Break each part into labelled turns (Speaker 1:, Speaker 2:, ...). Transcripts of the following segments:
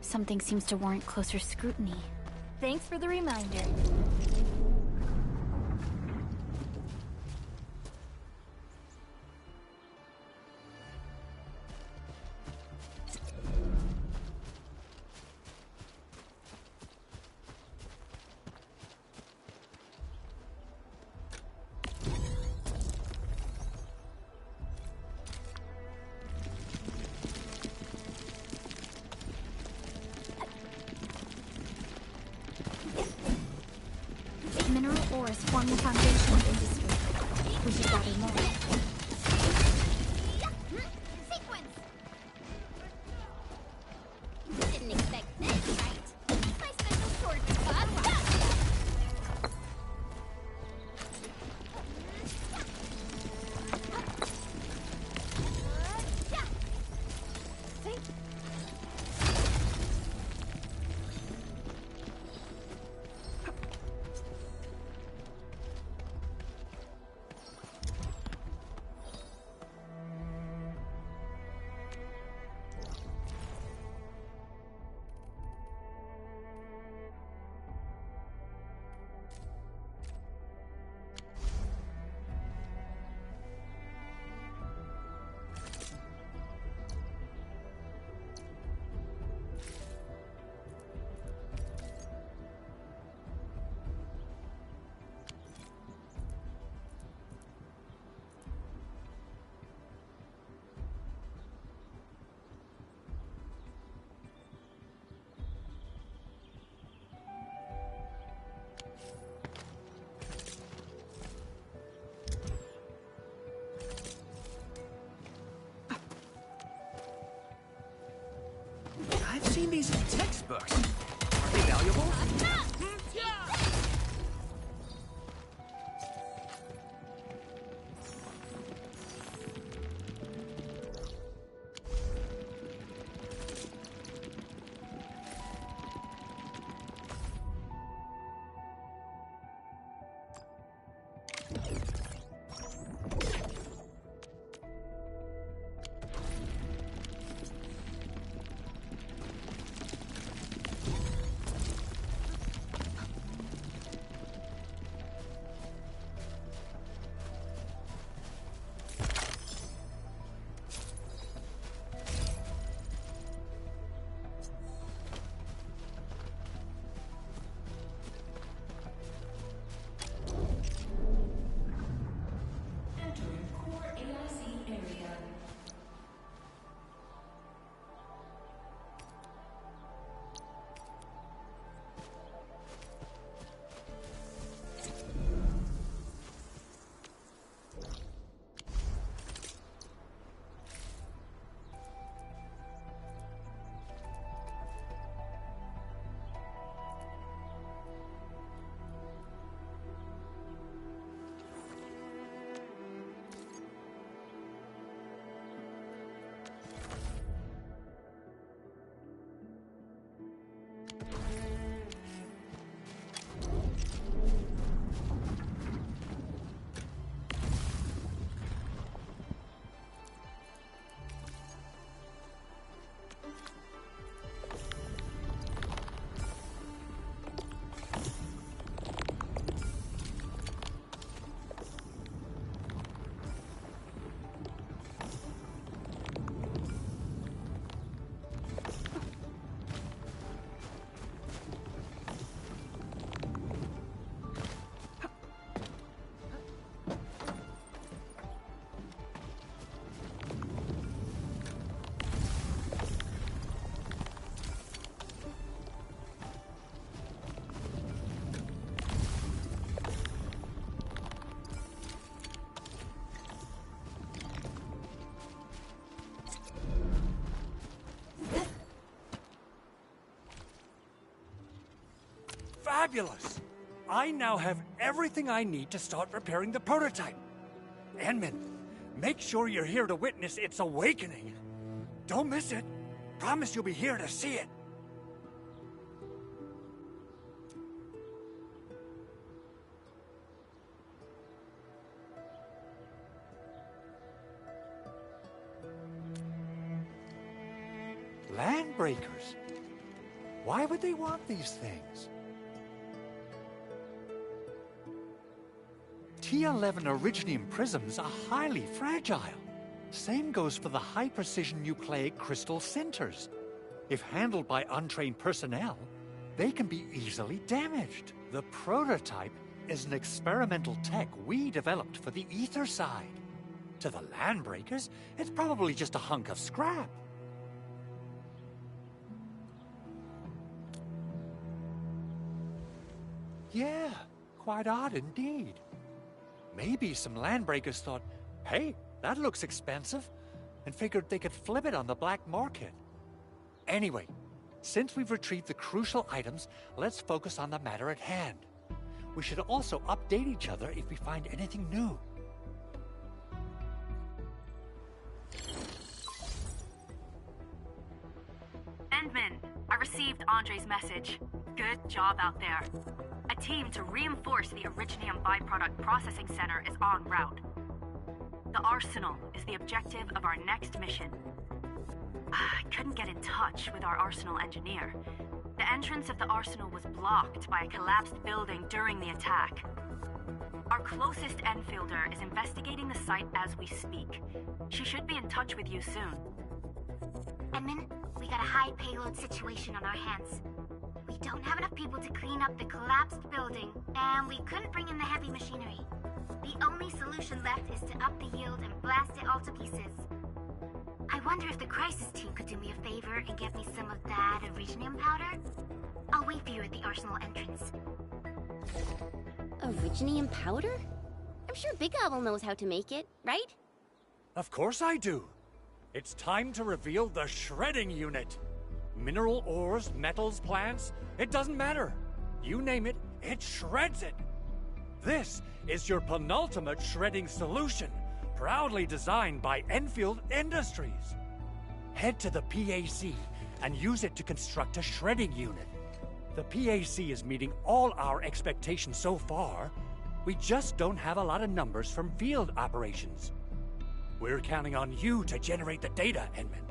Speaker 1: Something seems to warrant closer scrutiny.
Speaker 2: Thanks for the reminder.
Speaker 1: Mineral ores form the foundation of industry. We should gather more.
Speaker 2: Sequence! Didn't expect this, right? My special sword spot.
Speaker 3: I've seen these in textbooks. Are they valuable?
Speaker 4: Fabulous! I now have everything I need to start repairing the prototype. Enman, make sure you're here to witness its awakening. Don't miss it. Promise you'll be here to see it. Landbreakers. Why would they want these things? T11 Originium prisms are highly fragile. Same goes for the high-precision nucleic crystal centers. If handled by untrained personnel, they can be easily damaged. The prototype is an experimental tech we developed for the ether side. To the landbreakers, it's probably just a hunk of scrap. Yeah, quite odd indeed. Maybe some landbreakers thought, hey, that looks expensive, and figured they could flip it on the black market. Anyway, since we've retrieved the crucial items, let's focus on the matter at hand. We should also update each other if we find anything new.
Speaker 5: Endman, I received Andre's message. Good job out there. A team to reinforce the Originium byproduct processing center is en route. The arsenal is the objective of our next mission. I couldn't get in touch with our arsenal engineer. The entrance of the arsenal was blocked by a collapsed building during the attack. Our closest Enfielder is investigating the site as we speak. She should be in touch with you soon.
Speaker 1: Edmund, we got a high payload situation on our hands. We don't have enough people to clean up the collapsed building, and we couldn't bring in the heavy machinery. The only solution left is to up the yield and blast it all to pieces. I wonder if the crisis team could do me a favor and get me some of that Originium powder? I'll wait for you at the arsenal entrance.
Speaker 2: Originium powder? I'm sure Big Owl knows how to make it, right?
Speaker 4: Of course I do. It's time to reveal the shredding unit. Mineral ores, metals, plants, it doesn't matter. You name it, it shreds it. This is your penultimate shredding solution, proudly designed by Endfield Industries. Head to the PAC and use it to construct a shredding unit. The PAC is meeting all our expectations so far. We just don't have a lot of numbers from field operations. We're counting on you to generate the data, Edmund.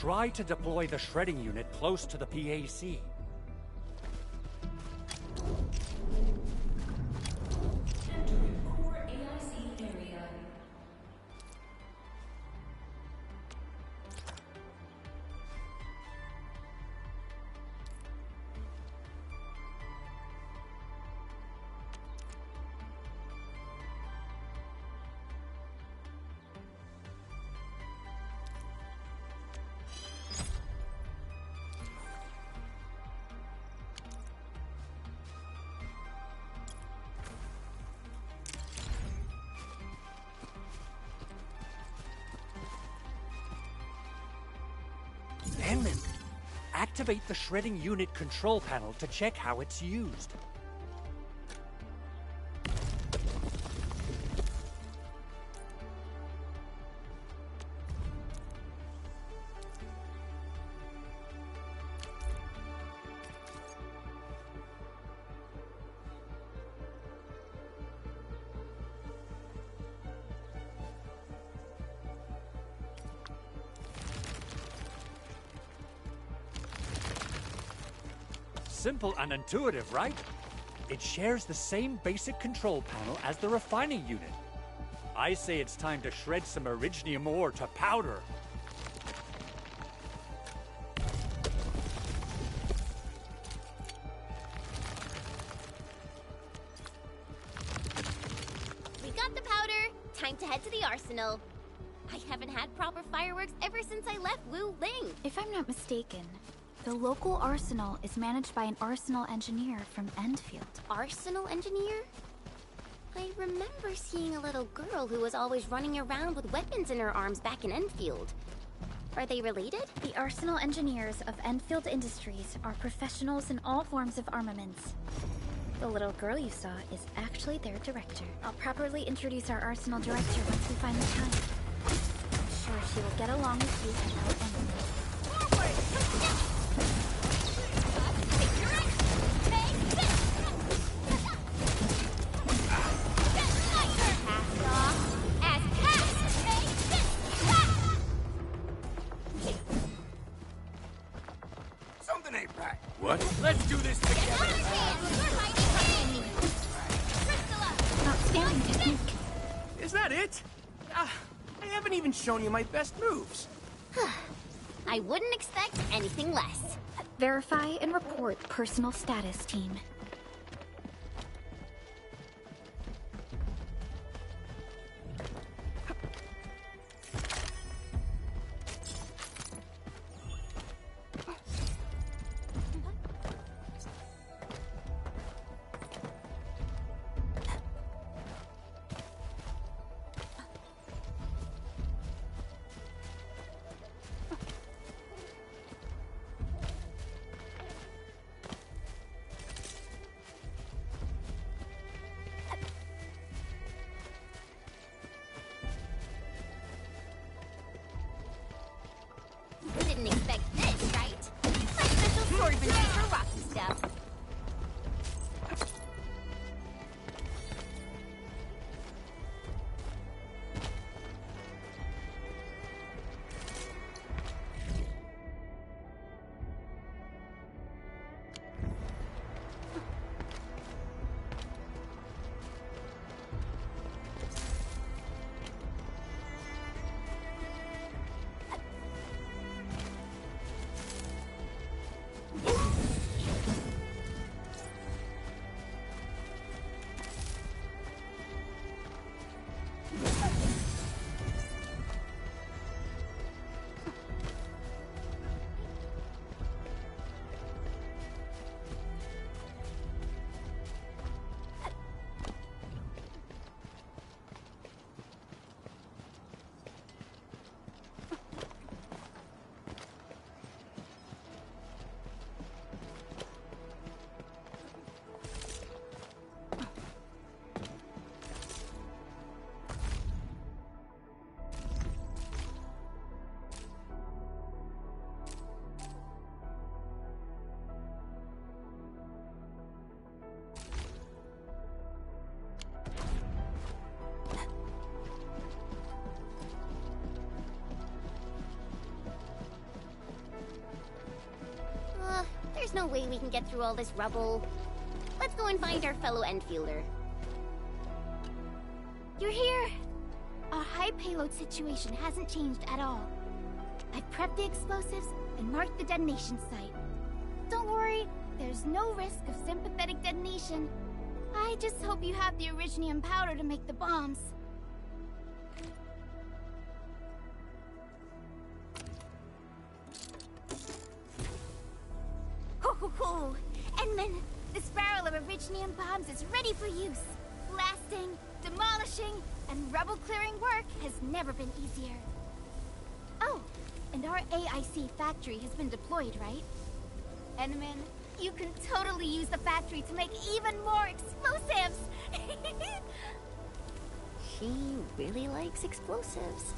Speaker 4: Try to deploy the shredding unit close to the PAC. Edmund, activate the shredding unit control panel to check how it's used. Simple and intuitive, right? It shares the same basic control panel as the refining unit. I say it's time to shred some Originium ore to powder.
Speaker 2: We got the powder. Time to head to the arsenal. I haven't had proper fireworks ever since I left Wu Ling.
Speaker 1: If I'm not mistaken, the local arsenal is managed by an arsenal engineer from Endfield.
Speaker 2: Arsenal engineer? I remember seeing a little girl who was always running around with weapons in her arms back in Enfield. Are they related?
Speaker 1: The arsenal engineers of Endfield Industries are professionals in all forms of armaments. The little girl you saw is actually their director. I'll properly introduce our arsenal director once we find the time. I'm sure she will get along with you without enemy.
Speaker 6: scaling technique.
Speaker 3: Is that it? I haven't even shown you my best moves.
Speaker 2: I wouldn't expect anything less.
Speaker 6: Verify and report personal status, team.
Speaker 2: Didn't expect this, right? My special swordsmanship for rocky stuff. There's no way we can get through all this rubble. Let's go and find our fellow Endfielder.
Speaker 1: You're here! Our high payload situation hasn't changed at all. I prepped the explosives and marked the detonation site. Don't worry, there's no risk of sympathetic detonation. I just hope you have the Originium powder to make the bombs. Ho! Endman, this barrel of Originium bombs is ready for use. Blasting, demolishing, and rubble-clearing work has never been easier. Oh, and our AIC factory has been deployed, right? Endman, you can totally use the factory to make even more explosives!
Speaker 2: She really likes explosives.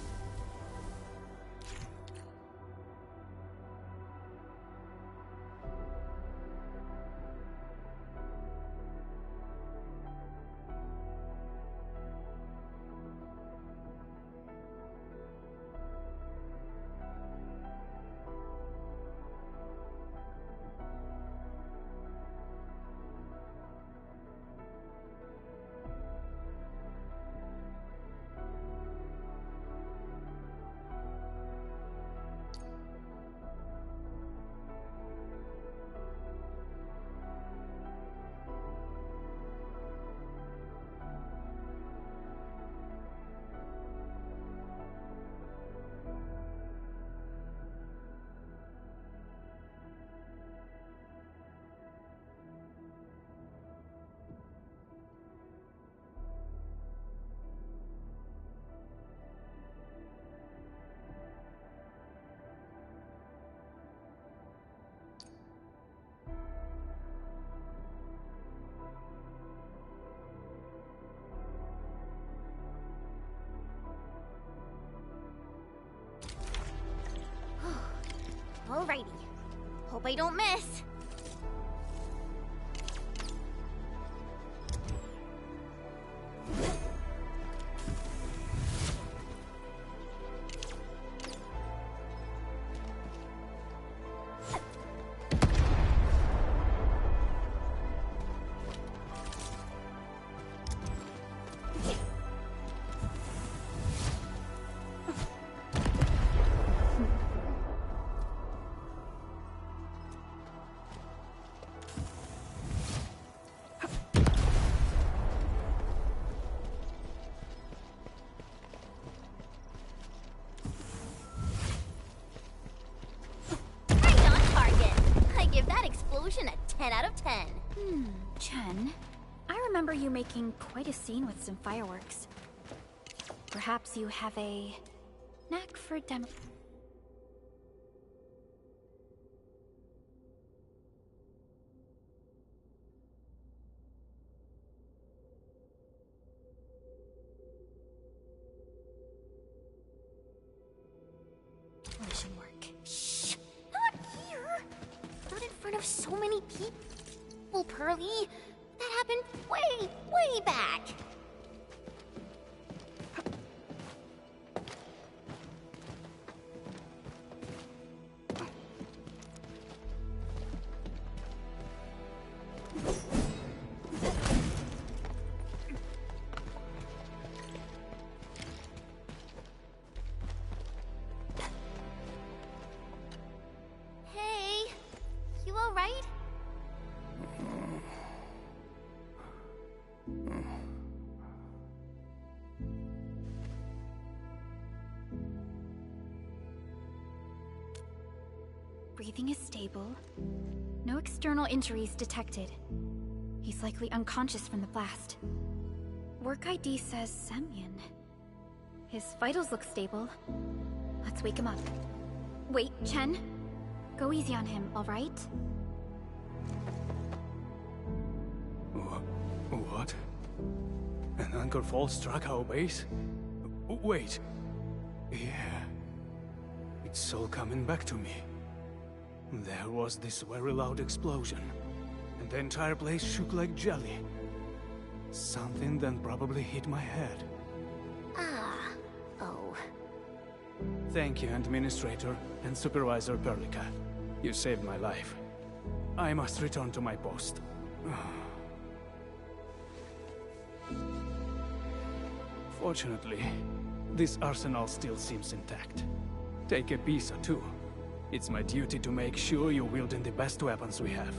Speaker 2: Alrighty. Hope I don't miss.
Speaker 6: remember you making quite a scene with some fireworks. Perhaps you have a knack for demo.
Speaker 2: Demolition work. Shh! Not here! Not in front of so many people, Pearly. That happened way, way back. Hey, you all right?
Speaker 6: Breathing is stable. No external injuries detected. He's likely unconscious from the blast. Work ID says Semyon. His vitals look stable. Let's wake him up. Wait, Chen. Go easy on him, alright?
Speaker 4: What? An anchor fault struck our base? Wait. Yeah. It's all coming back to me. There was this very loud explosion, and the entire place shook like jelly. Something then probably hit my head.
Speaker 2: Ah. Oh.
Speaker 4: Thank you, Administrator and Supervisor Perlica. You saved my life. I must return to my post. Fortunately, this arsenal still seems intact. Take a piece or two. It's my duty to make sure you're wielding the best weapons we have.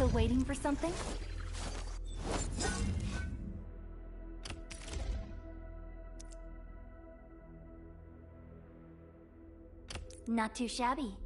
Speaker 6: Still waiting for something? Not too shabby.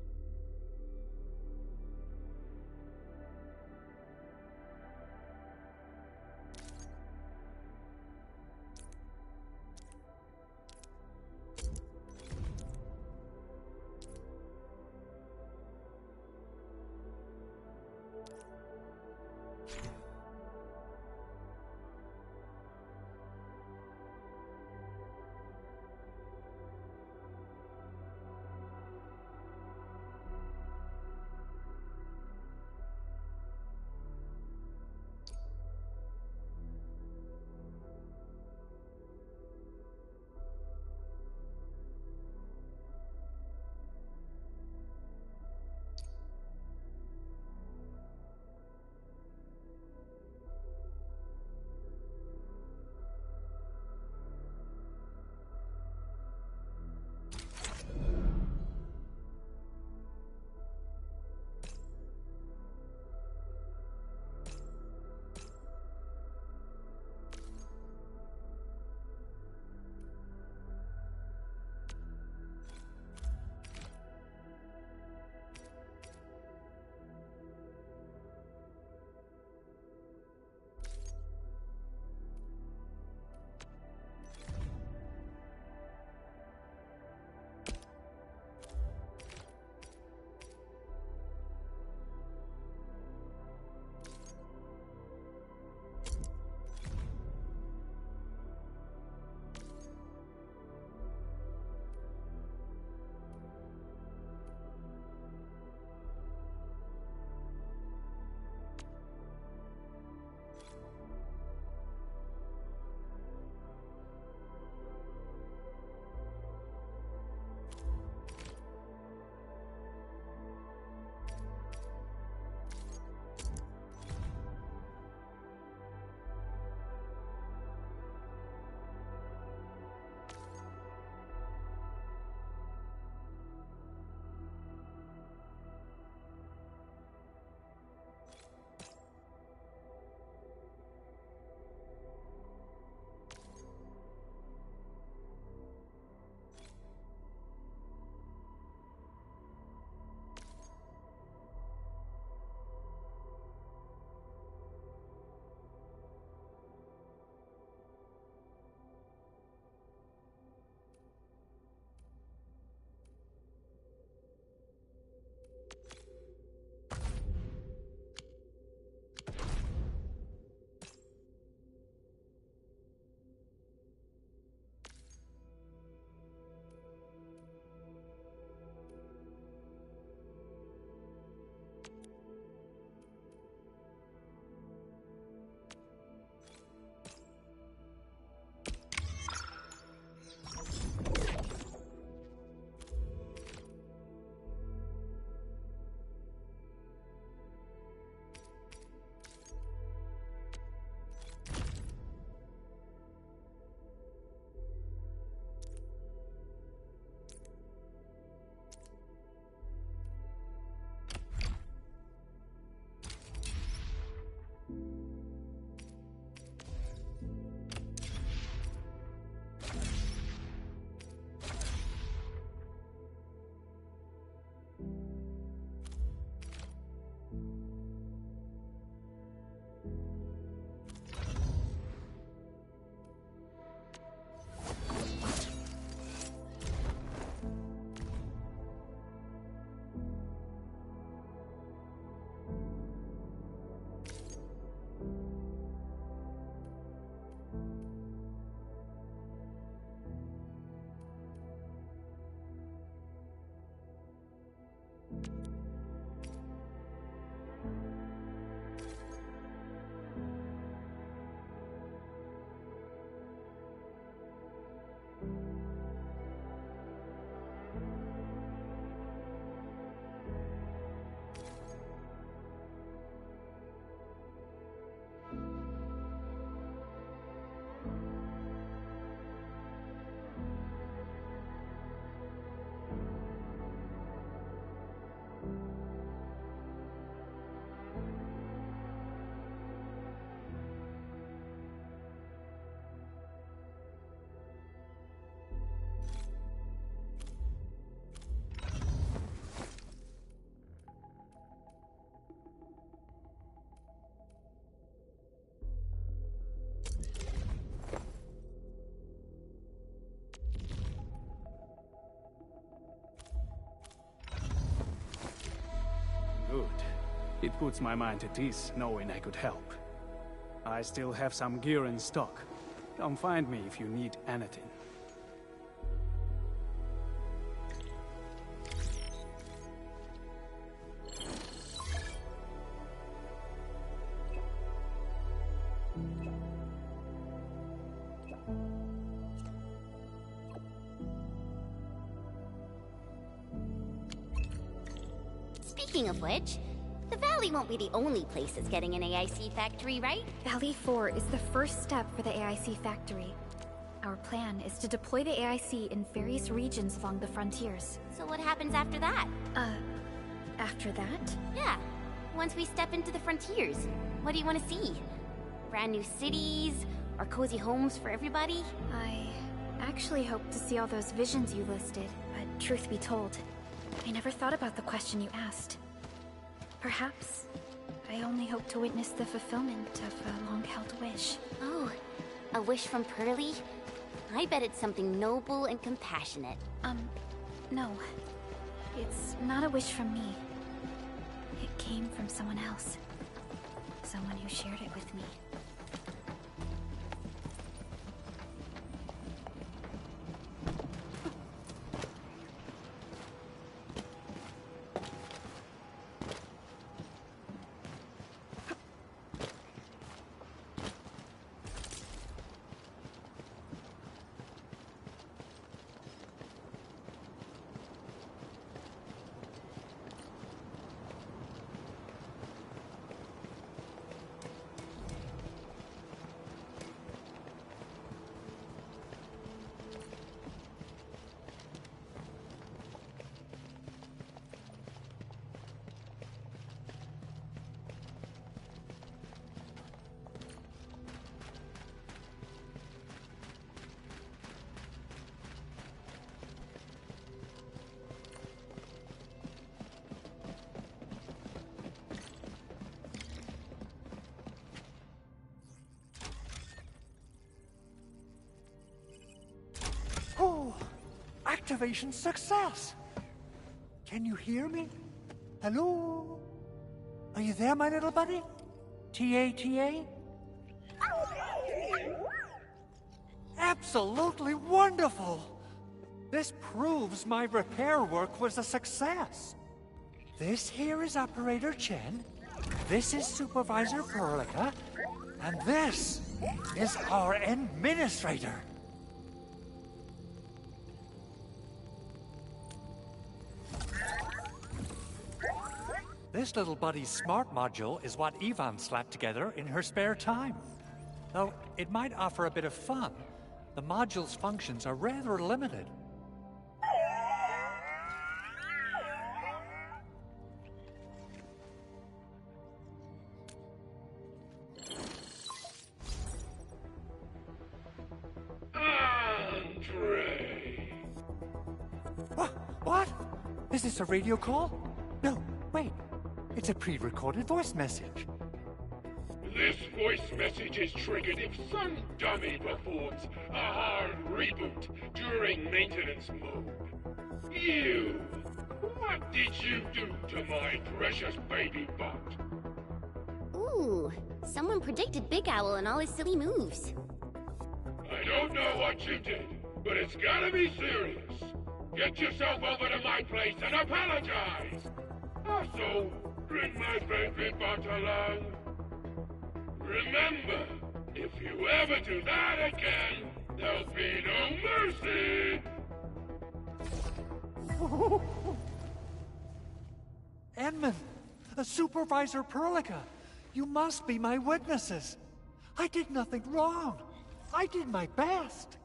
Speaker 7: It puts my mind at ease knowing I could help. I still have some gear in stock. Come find me if you need anything.
Speaker 2: Speaking of which, the Valley won't be the only place that's getting an AIC factory, right?
Speaker 6: Valley 4 is the first step for the AIC factory. Our plan is to deploy the AIC in various regions along the frontiers.
Speaker 2: So what happens after that?
Speaker 6: After that?
Speaker 2: Yeah, once we step into the frontiers, what do you want to see? Brand new cities, or cozy homes for everybody?
Speaker 6: I actually hoped to see all those visions you listed, but truth be told, I never thought about the question you asked. Perhaps I only hope to witness the fulfillment of a long-held wish.
Speaker 2: Oh, a wish from Pearly? I bet it's something noble and compassionate.
Speaker 6: No. It's not a wish from me. It came from someone else. Someone who shared it with me.
Speaker 4: Oh, activation success! Can you hear me? Hello? Are you there, my little buddy? T-A-T-A? Absolutely wonderful! This proves my repair work was a success. This here is Operator Chen, this is Supervisor Perlica, and this is our Administrator. This little buddy's smart module is what Yvonne slapped together in her spare time. Though it might offer a bit of fun, the module's functions are rather limited.
Speaker 8: Andre!
Speaker 4: What? Is this a radio call? No, wait. It's a pre-recorded voice message.
Speaker 8: This voice message is triggered if some dummy performs a hard reboot during maintenance mode. You! What did you do to my precious baby bot?
Speaker 2: Ooh, someone predicted Big Owl and all his silly moves.
Speaker 8: I don't know what you did, but it's gotta be serious. Get yourself over to my place and apologize! Also, bring my baby bot along. Remember, if you ever do that again, there'll be no mercy!
Speaker 4: Edmund, Supervisor Perlica, you must be my witnesses. I did nothing wrong. I did my best.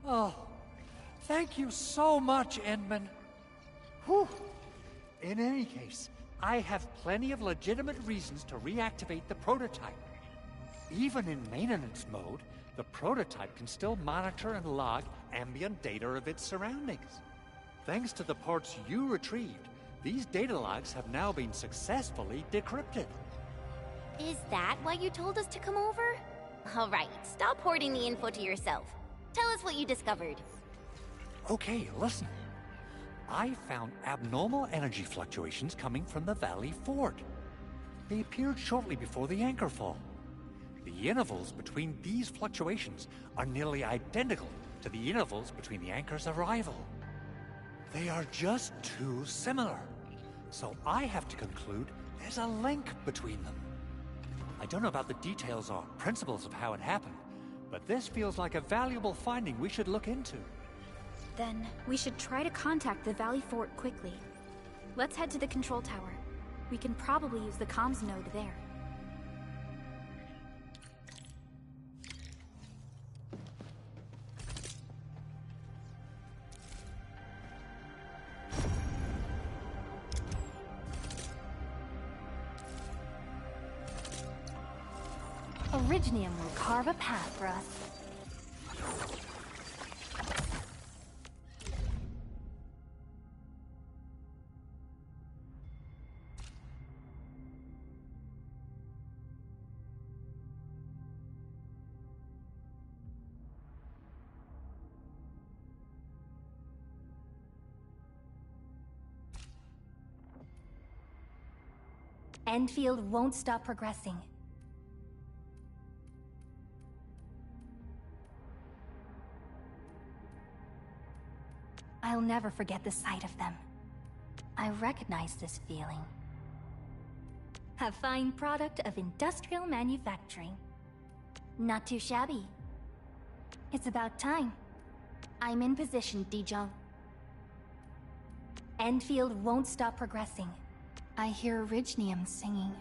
Speaker 4: Oh, thank you so much, Edmund. Whew. In any case, I have plenty of legitimate reasons to reactivate the prototype. Even in maintenance mode, the prototype can still monitor and log ambient data of its surroundings. Thanks to the parts you retrieved, These data logs have now been successfully decrypted.
Speaker 2: Is that why you told us to come over? All right, stop hoarding the info to yourself. Tell us what you discovered.
Speaker 4: Okay, listen. I found abnormal energy fluctuations coming from the Valley Fort. They appeared shortly before the anchor fall. The intervals between these fluctuations are nearly identical to the intervals between the anchor's arrival. They are just too similar. So I have to conclude there's a link between them. I don't know about the details or principles of how it happened, but this feels like a valuable finding we should look into.
Speaker 6: Then, we should try to contact the Valley Fort quickly. Let's head to the control tower. We can probably use the comms node there.
Speaker 9: Originium will carve a path for us. Endfield won't stop progressing. I'll never forget the sight of them. I recognize this feeling. A fine product of industrial manufacturing. Not too shabby. It's about time. I'm in position, Dijong. Endfield won't stop progressing. I hear Originium singing.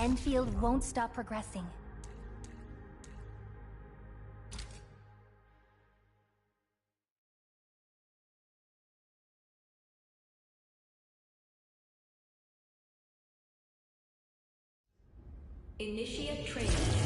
Speaker 9: Endfield won't stop progressing.
Speaker 10: Initiate training.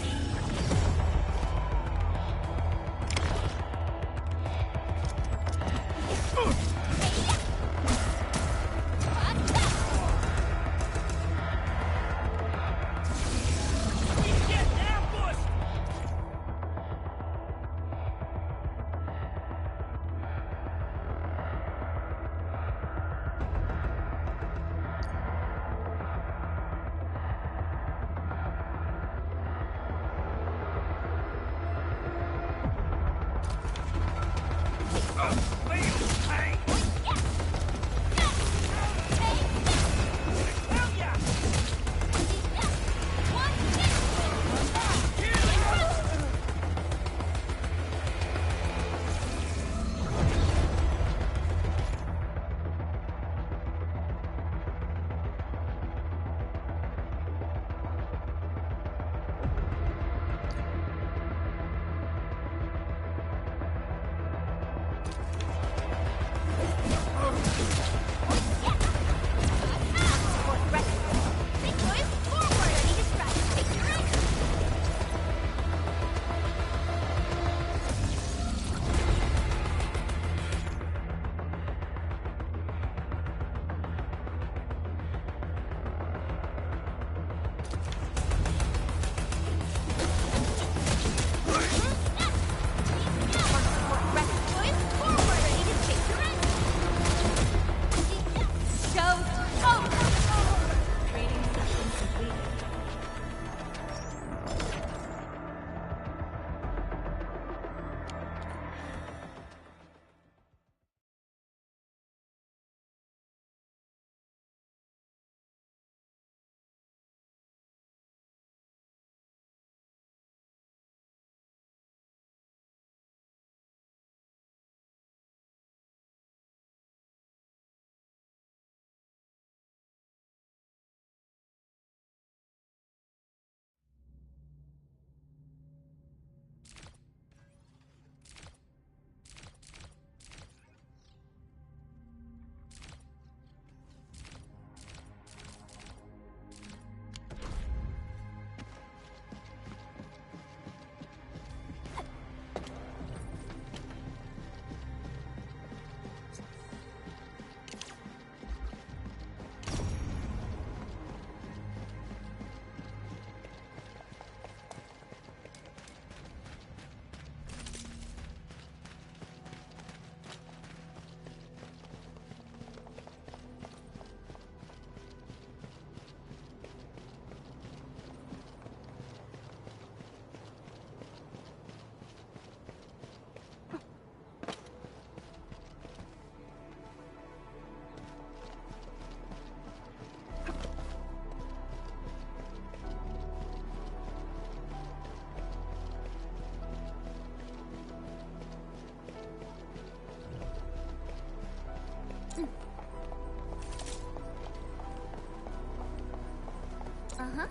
Speaker 2: Uh-huh.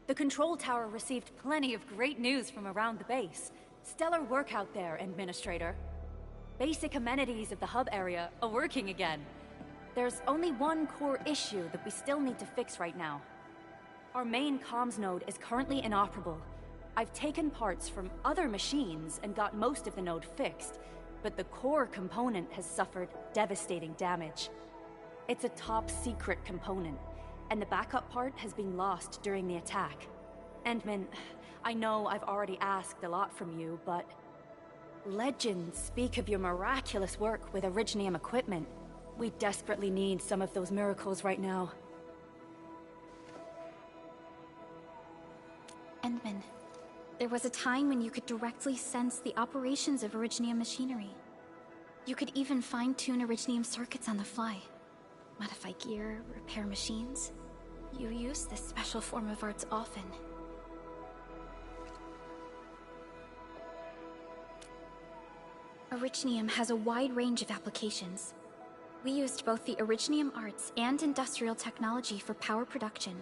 Speaker 5: The control tower received plenty of great news from around the base. Stellar work out there, Administrator. Basic amenities of the hub area are working again. There's only one core issue that we still need to fix right now. Our main comms node is currently inoperable. I've taken parts from other machines and got most of the node fixed, but the core component has suffered devastating damage. It's a top-secret component, and the backup part has been lost during the attack. Endman, I know I've already asked a lot from you, but legends speak of your miraculous work with Originium equipment. We desperately need some of those miracles right now.
Speaker 6: Endman, there was a time when you could directly sense the operations of Originium machinery. You could even fine-tune Originium circuits on the fly. Modify gear, repair machines. You use this special form of arts often. Originium has a wide range of applications. We used both the Originium arts and industrial technology for power production,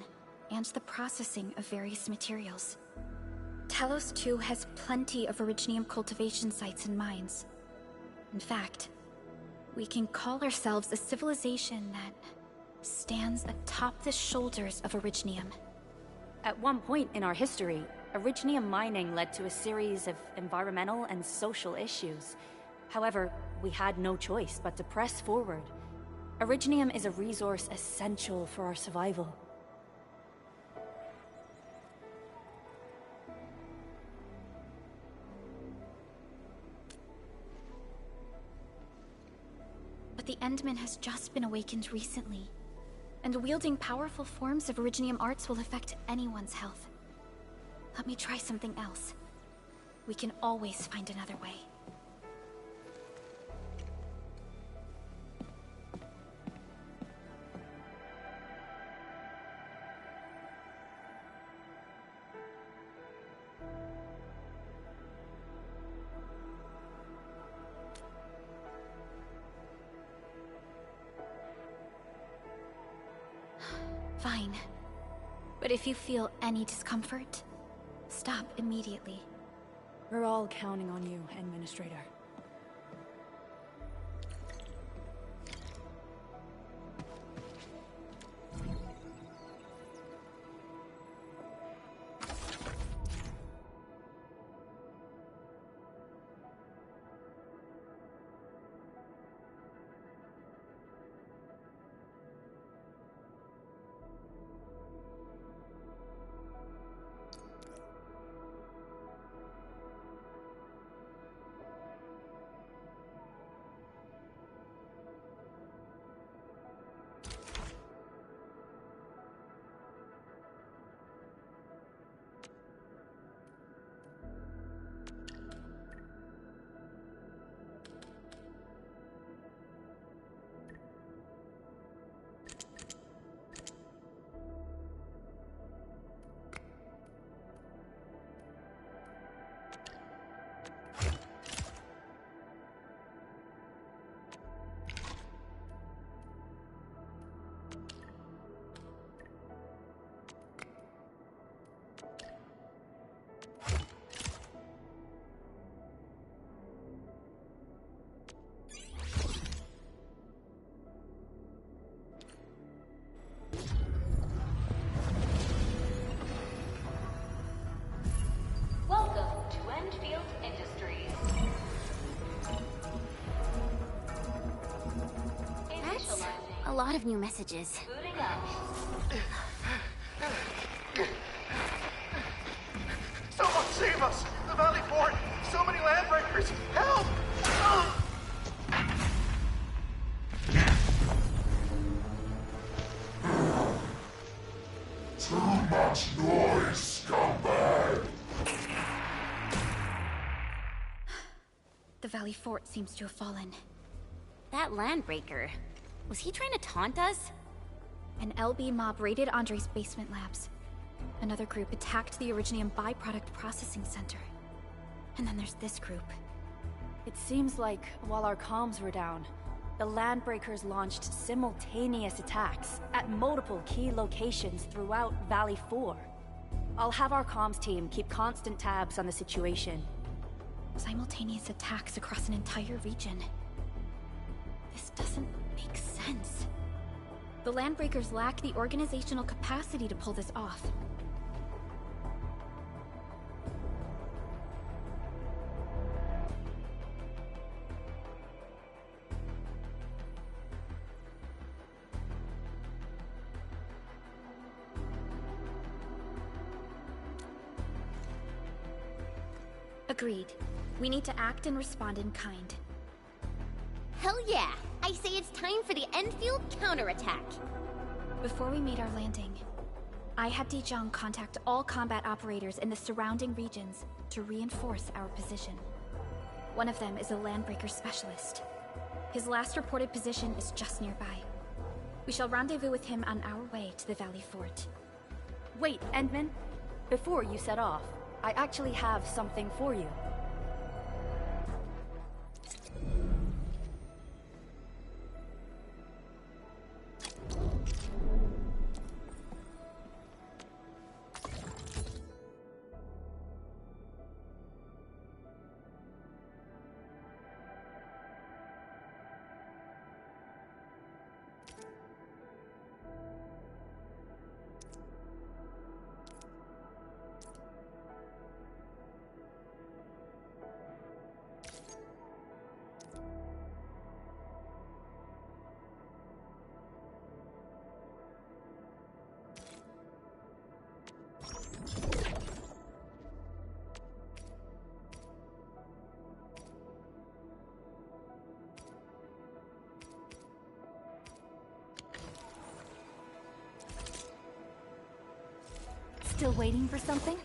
Speaker 6: and the processing of various materials. Telos 2 has plenty of Originium cultivation sites and mines. In fact, we can call ourselves a civilization that stands atop the shoulders of Originium.
Speaker 5: At one point in our history, Originium mining led to a series of environmental and social issues. However, we had no choice but to press forward. Originium is a resource essential for our survival.
Speaker 6: But the Endman has just been awakened recently, and wielding powerful forms of Originium arts will affect anyone's health. Let me try something else. We can always find another way. Fine. But if you feel any discomfort, stop immediately.
Speaker 5: We're all counting on you, Administrator.
Speaker 9: Welcome to Endfield Industries.
Speaker 2: That's a lot of new messages.
Speaker 9: Booting up.
Speaker 3: Someone save us! The Valley Fort! So many landbreakers! Help!
Speaker 8: Too much noise, scumbag!
Speaker 6: Valley Fort seems to have fallen.
Speaker 2: That landbreaker, was he trying to taunt us?
Speaker 6: An LB mob raided Andre's basement labs. Another group attacked the Originium byproduct processing center. And then there's this group.
Speaker 5: It seems like, while our comms were down, the Landbreakers launched simultaneous attacks at multiple key locations throughout Valley 4. I'll have our comms team keep constant tabs on the situation.
Speaker 6: Simultaneous attacks across an entire region. This doesn't make sense. The Landbreakers lack the organizational capacity to pull this off. Agreed. We need to act and respond in kind.
Speaker 2: Hell yeah! I say it's time for the Endfield counterattack!
Speaker 6: Before we made our landing, I had Dijong contact all combat operators in the surrounding regions to reinforce our position. One of them is a Landbreaker specialist. His last reported position is just nearby. We shall rendezvous with him on our way to the Valley Fort.
Speaker 5: Wait, Endman. Before you set off, I actually have something for you. Still waiting for something?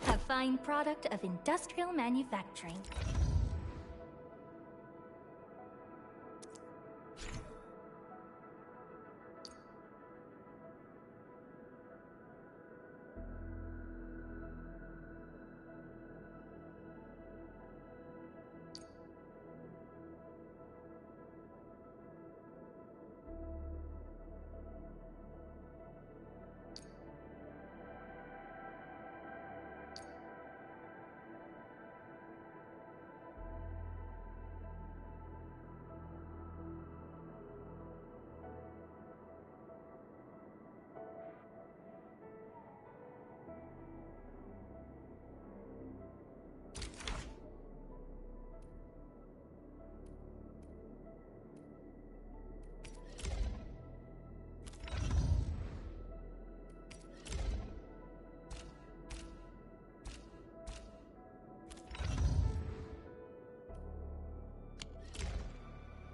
Speaker 9: A fine product of industrial manufacturing.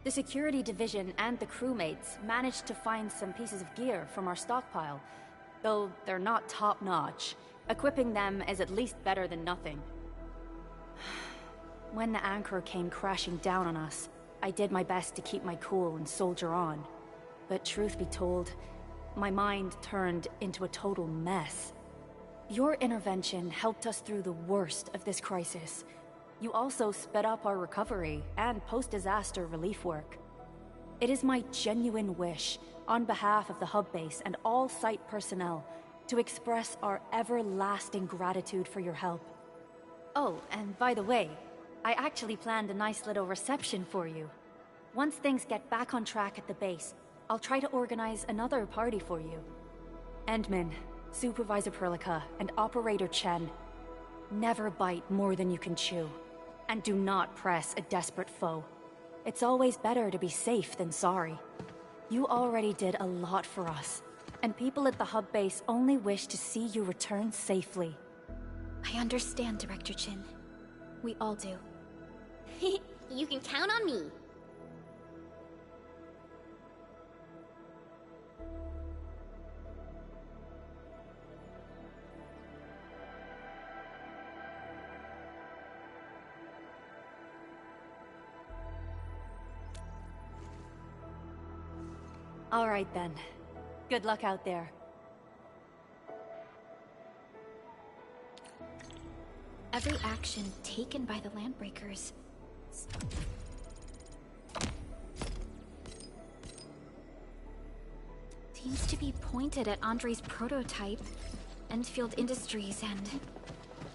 Speaker 5: The security division and the crewmates managed to find some pieces of gear from our stockpile, though they're not top-notch. Equipping them is at least better than nothing. When the anchor came crashing down on us, I did my best to keep my cool and soldier on. But truth be told, my mind turned into a total mess. Your intervention helped us through the worst of this crisis. You also sped up our recovery and post-disaster relief work. It is my genuine wish, on behalf of the hub base and all site personnel, to express our everlasting gratitude for your help. Oh, and by the way, I actually planned a nice little reception for you. Once things get back on track at the base, I'll try to organize another party for you. Endman, Supervisor Perlica, and Operator Chen, never bite more than you can chew. And do not press a desperate foe. It's always better to be safe than sorry. You already did a lot for us, and people at the hub base only wish to see you return safely.
Speaker 6: I understand, Director Chin. We all do.
Speaker 2: You can count on me.
Speaker 5: All right then. Good luck out there.
Speaker 6: Every action taken by the Landbreakers seems to be pointed at Andre's prototype, Endfield Industries, and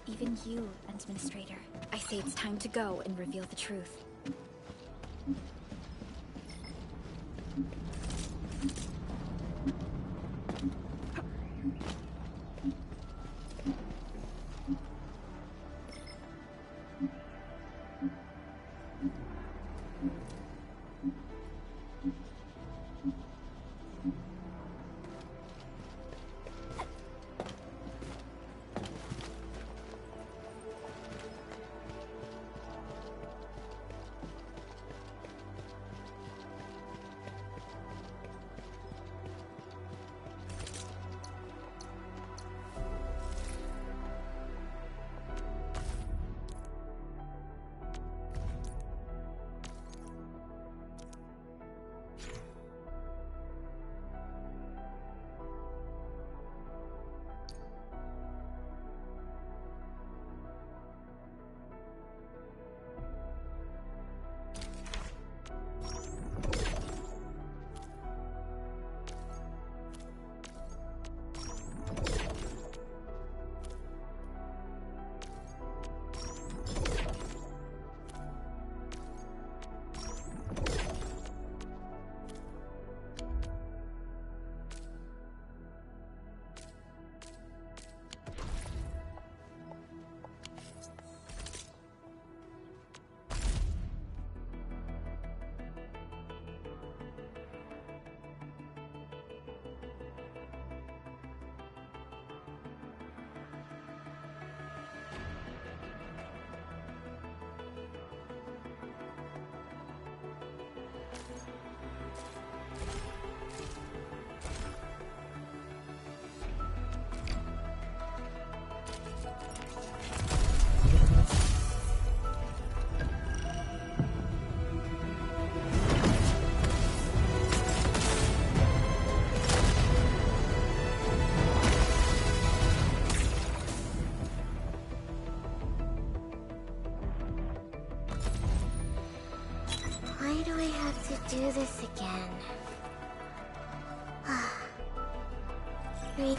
Speaker 6: even you, Administrator. I say it's time to go and reveal the truth.
Speaker 2: Why do I have to do this again? Three.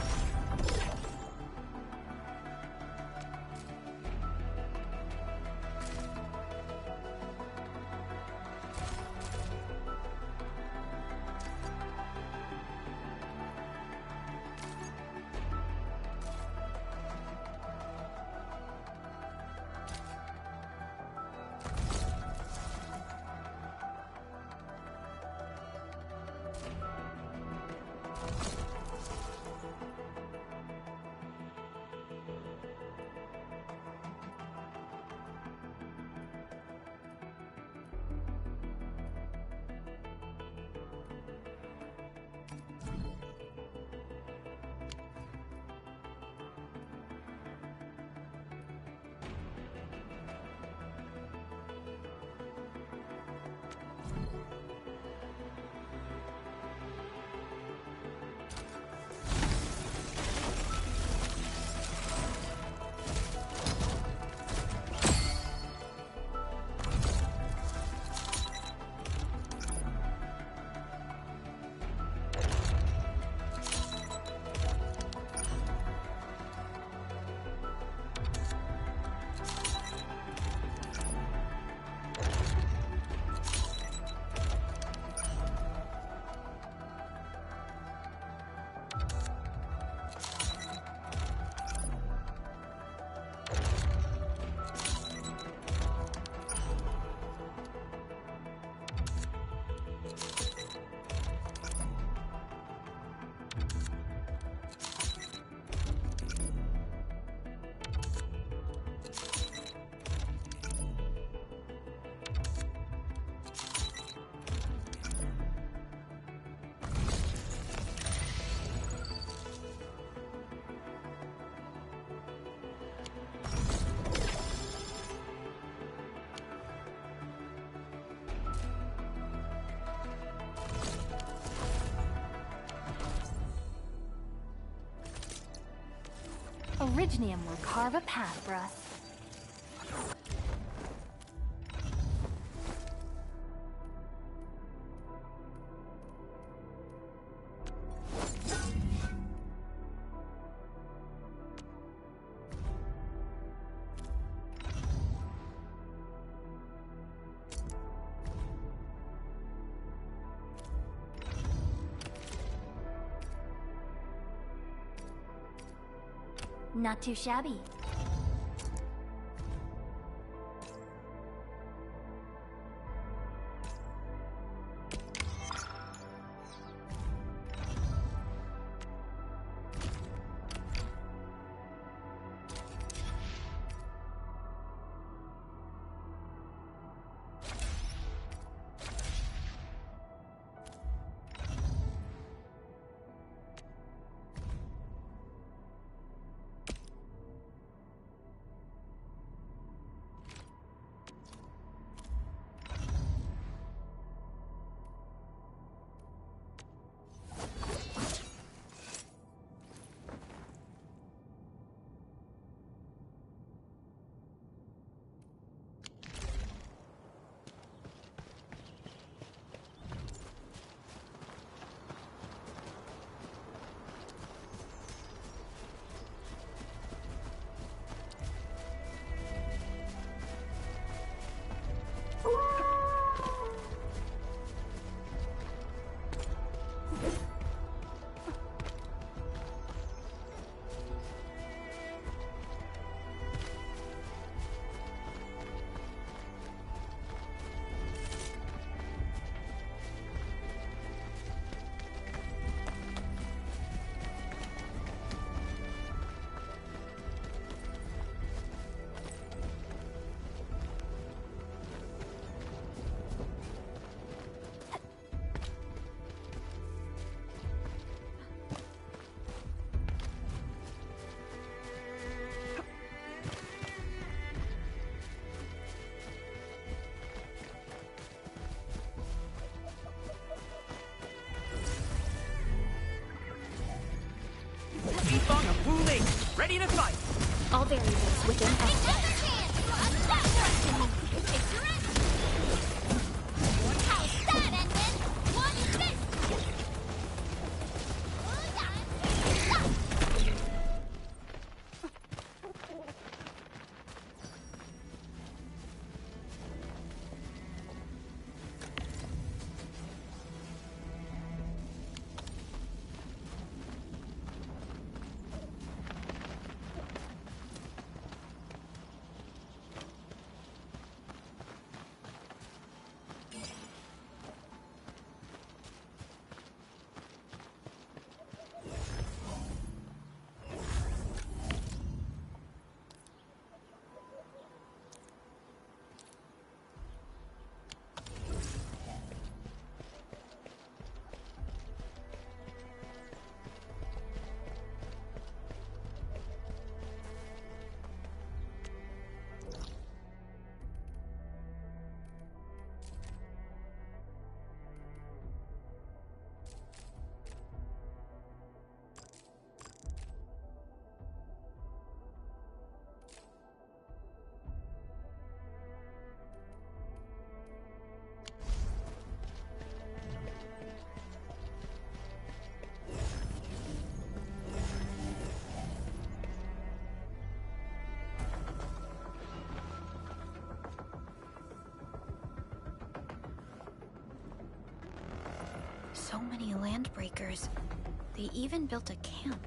Speaker 9: Originium will carve a path for us. Not too shabby.
Speaker 3: Ready to fight!
Speaker 6: All variables within estimate.
Speaker 2: How's that, Endman? What's this?
Speaker 6: So many landbreakers. They even built a camp.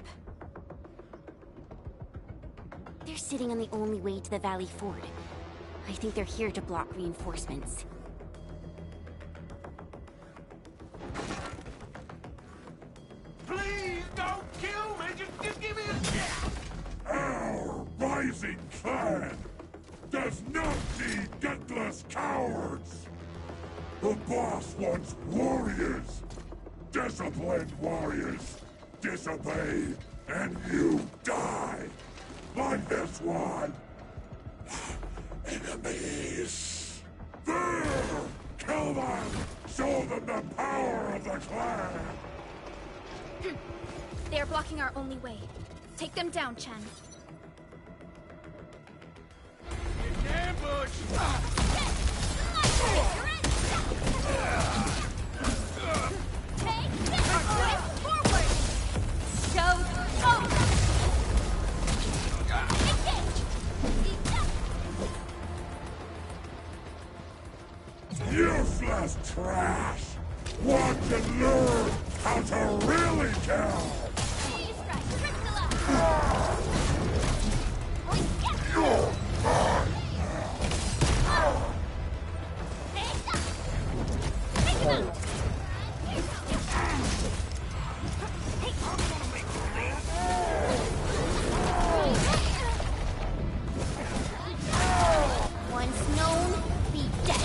Speaker 2: They're sitting on the only way to the Valley Ford. I think they're here to block reinforcements.
Speaker 8: Please don't kill me! Just give me a chance!
Speaker 10: Our rising clan does not need gutless cowards! The boss wants warriors! Disciplined warriors! Disobey, and you die! Like this one! Enemies! There! Kill them! Show them the power of the clan!
Speaker 6: They are blocking our only way. Take them down, Chen.
Speaker 10: Useless trash! Want to learn how to really kill!
Speaker 2: Once known, be dead.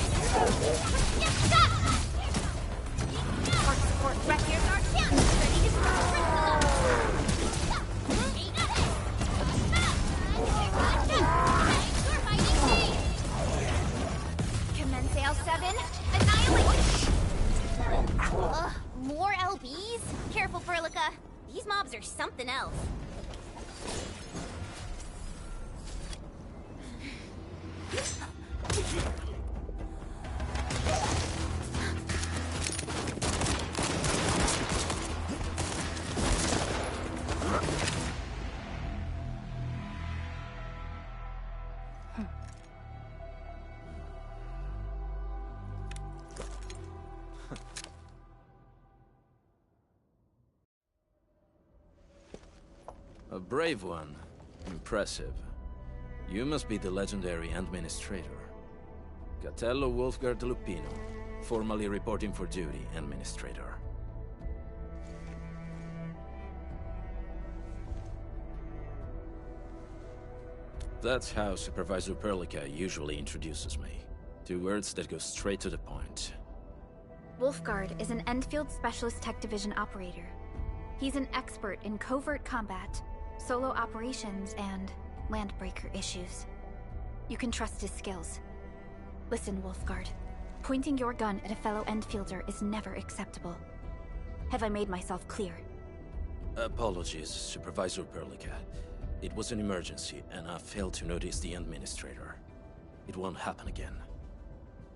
Speaker 2: Our support records are down. Ready to Commence L7. Annihilate. More LBs? Careful, Furlica. These mobs are something else.
Speaker 11: A brave one. Impressive. You must be the legendary Administrator. Catello Wolfgard Lupino, formally reporting for duty, Administrator. That's how Supervisor Perlica usually introduces me. 2 words that go straight to the point.
Speaker 6: Wolfgard is an Endfield Specialist Tech Division operator. He's an expert in covert combat, solo operations, and landbreaker issues. You can trust his skills. Listen, Wolfgard. Pointing your gun at a fellow Endfielder is never acceptable. Have I made myself clear?
Speaker 11: Apologies, Supervisor Perlica. It was an emergency, and I failed to notice the Administrator. It won't happen again.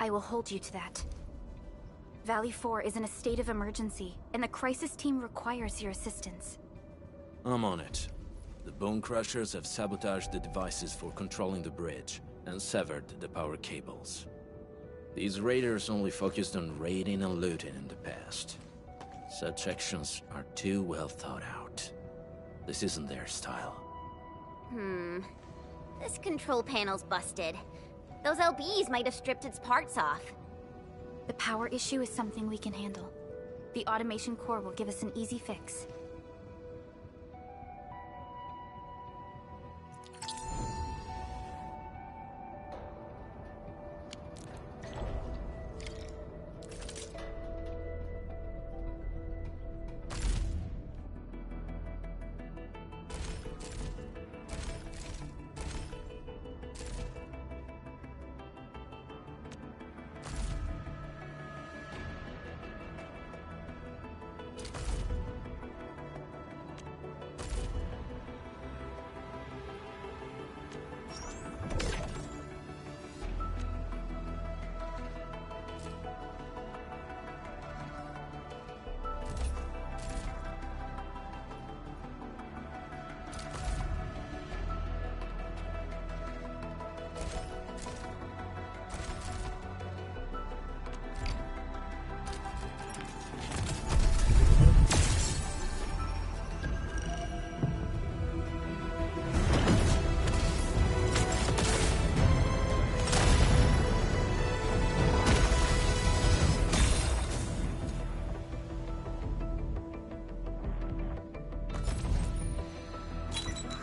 Speaker 6: I will hold you to that. Valley 4 is in a state of emergency, and the crisis team requires your assistance.
Speaker 11: I'm on it. The Bone Crushers have sabotaged the devices for controlling the bridge, and severed the power cables. These raiders only focused on raiding and looting in the past. Such actions are too well thought out. This isn't their style.
Speaker 2: This control panel's busted. Those LBs might have stripped its parts off.
Speaker 6: The power issue is something we can handle. The automation core will give us an easy fix.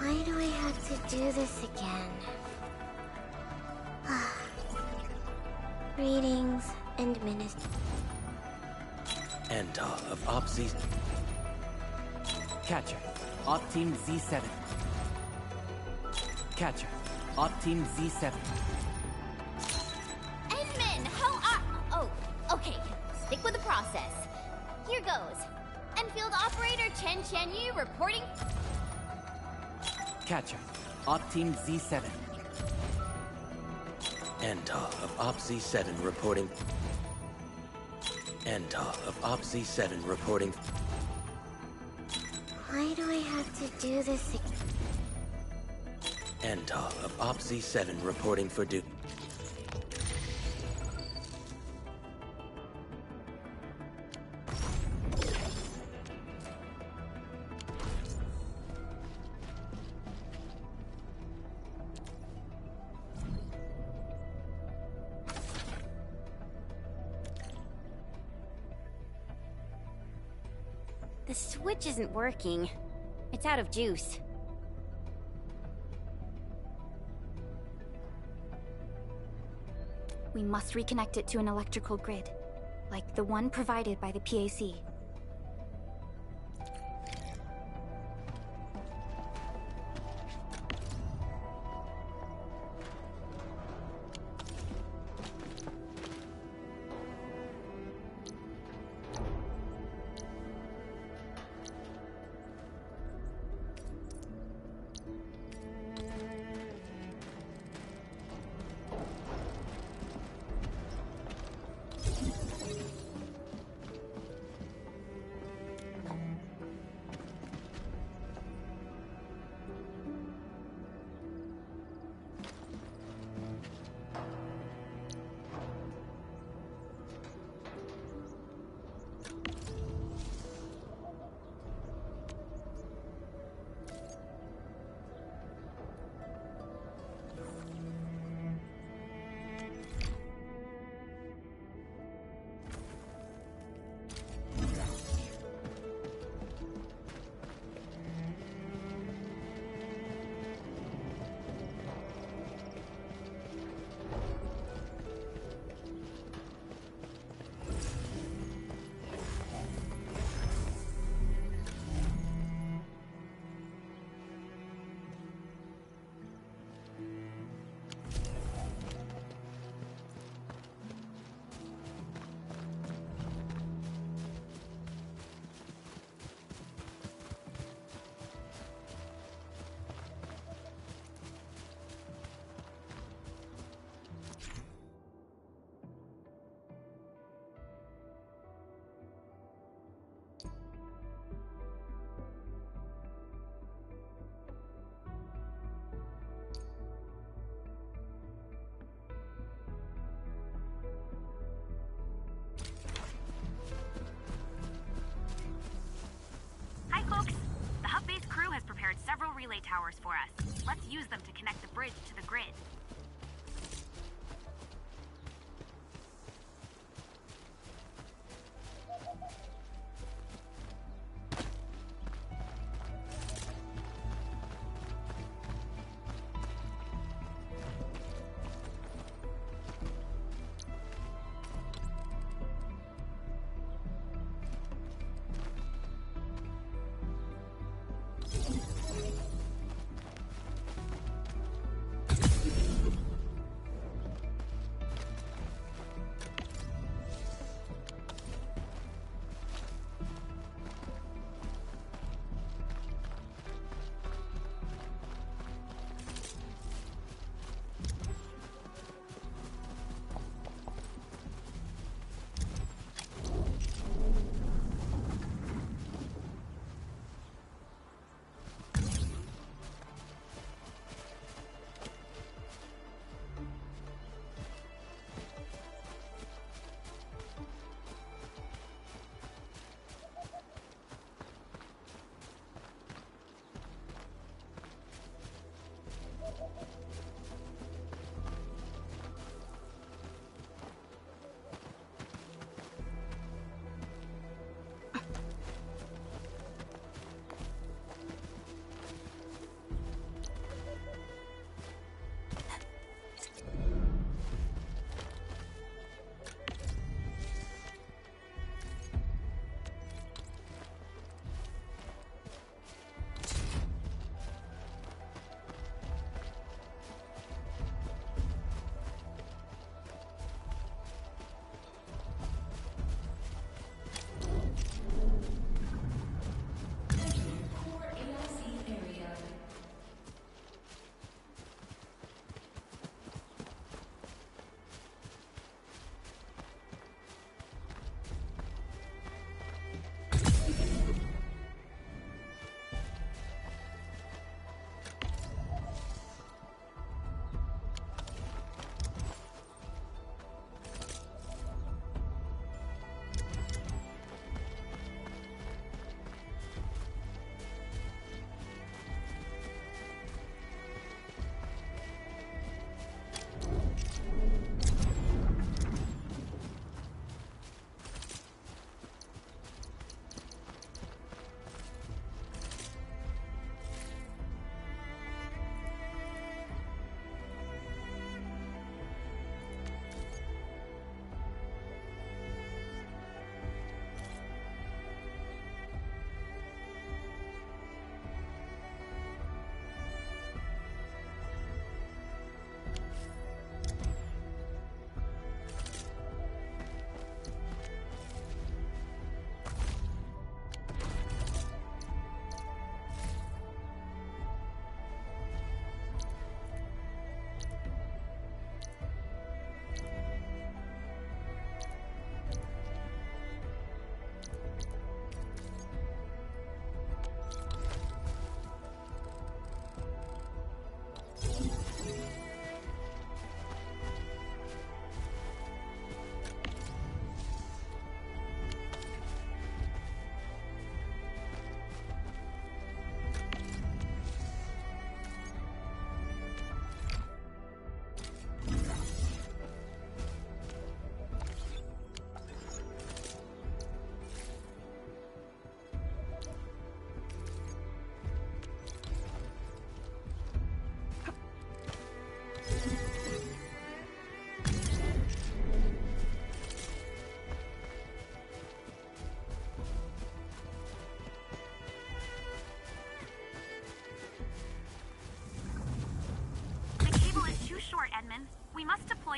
Speaker 2: Why do I have to do this again? Greetings,
Speaker 3: And of Op Z... Catcher, Op Team Z7. Catcher, Op Team Z7.
Speaker 2: Endman, how are... Oh, okay. Stick with the process. Here goes. Enfield Operator Chen Qianyu reporting...
Speaker 3: Catcher, Op Team Z7.
Speaker 12: Antal of OPZ-7 reporting. Antal of OPZ-7 reporting.
Speaker 2: Why do I have to do this again?
Speaker 12: Antal of OPZ-7 reporting for duty.
Speaker 2: The switch isn't working. It's out of juice.
Speaker 6: We must reconnect it to an electrical grid, like the one provided by the PAC.
Speaker 5: Several relay towers for us. Let's use them to connect the bridge to the grid.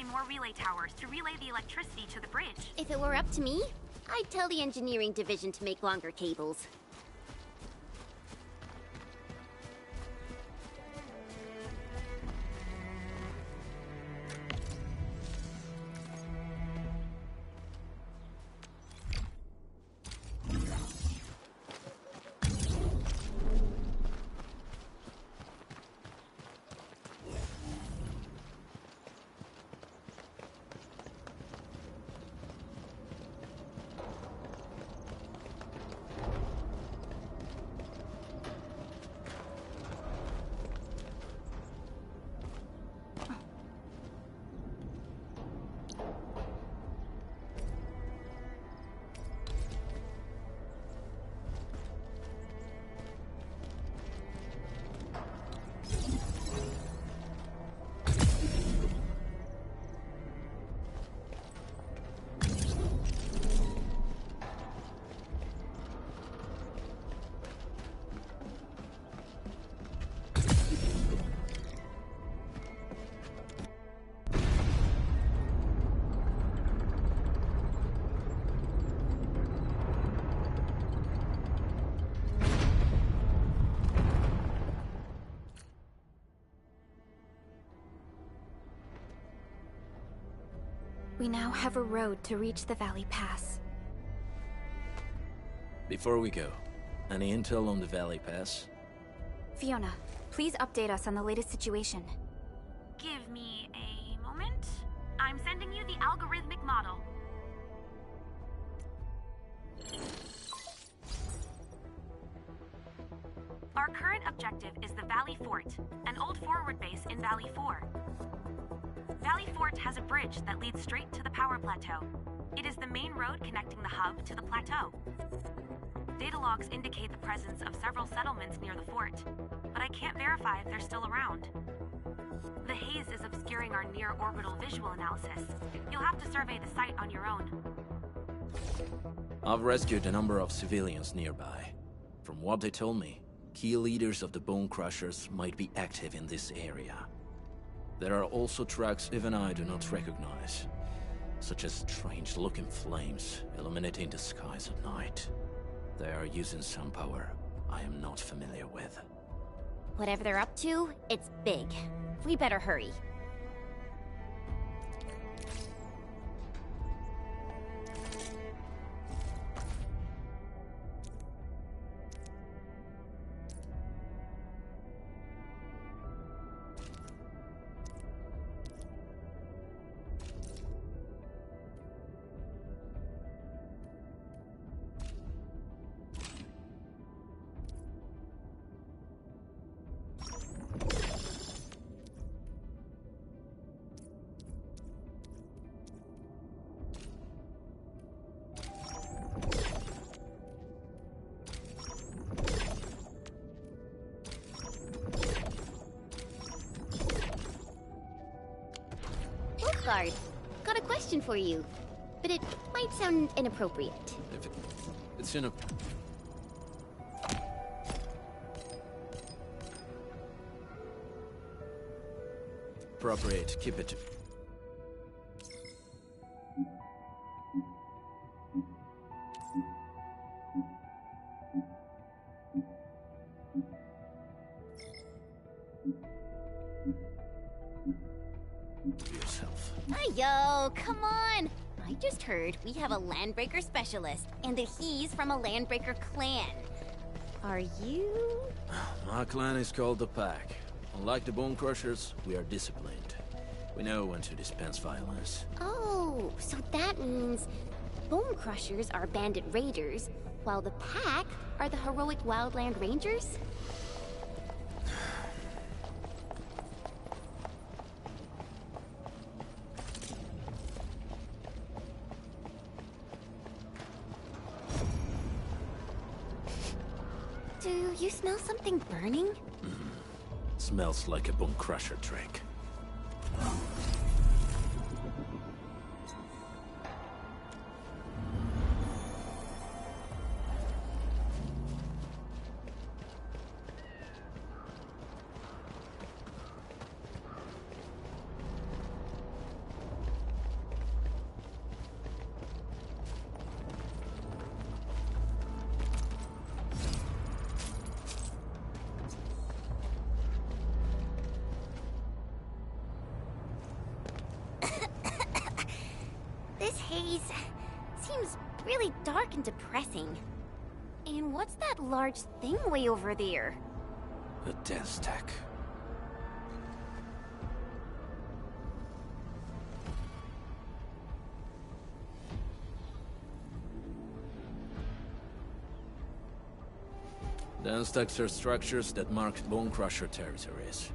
Speaker 5: deploy more relay towers to relay the electricity to the bridge.
Speaker 2: If it were up to me, I'd tell the engineering division to make longer cables.
Speaker 6: We now have a road to reach the Valley Pass.
Speaker 11: Before we go, any intel on the Valley Pass?
Speaker 6: Fiona, please update us on the latest situation.
Speaker 5: Give me a moment. I'm sending you the algorithmic model. Our current objective is the Valley Fort, an old forward base in Valley 4. Valley Fort has a bridge that leads straight to the power plateau. It is the main road connecting the hub to the plateau. Data logs indicate the presence of several settlements near the fort, but I can't verify if they're still around. The haze is obscuring our near-orbital visual analysis. You'll have to survey the site on your own.
Speaker 11: I've rescued a number of civilians nearby. From what they told me, key leaders of the Bone Crushers might be active in this area. There are also tracks even I do not recognize, such as strange-looking flames illuminating the skies at night. They are using some power I am not familiar with.
Speaker 2: Whatever they're up to, it's big. We better hurry. Guard, got a question for you, but it might sound inappropriate.
Speaker 11: If it's appropriate, keep it.
Speaker 2: Yo, come on! I just heard we have a Landbreaker specialist, and that he's from a Landbreaker clan. Are you?
Speaker 11: My clan is called the Pack. Unlike the Bone Crushers, we are disciplined. We know when to dispense violence.
Speaker 2: Oh, so that means Bone Crushers are bandit raiders, while the Pack are the heroic Wildland Rangers? Do you smell something burning?
Speaker 11: Smells like a Bone Crusher trick.
Speaker 2: This haze seems really dark and depressing. And what's that large thing way over there?
Speaker 11: A dense tech. Dense techs are structures that mark Bone Crusher territories.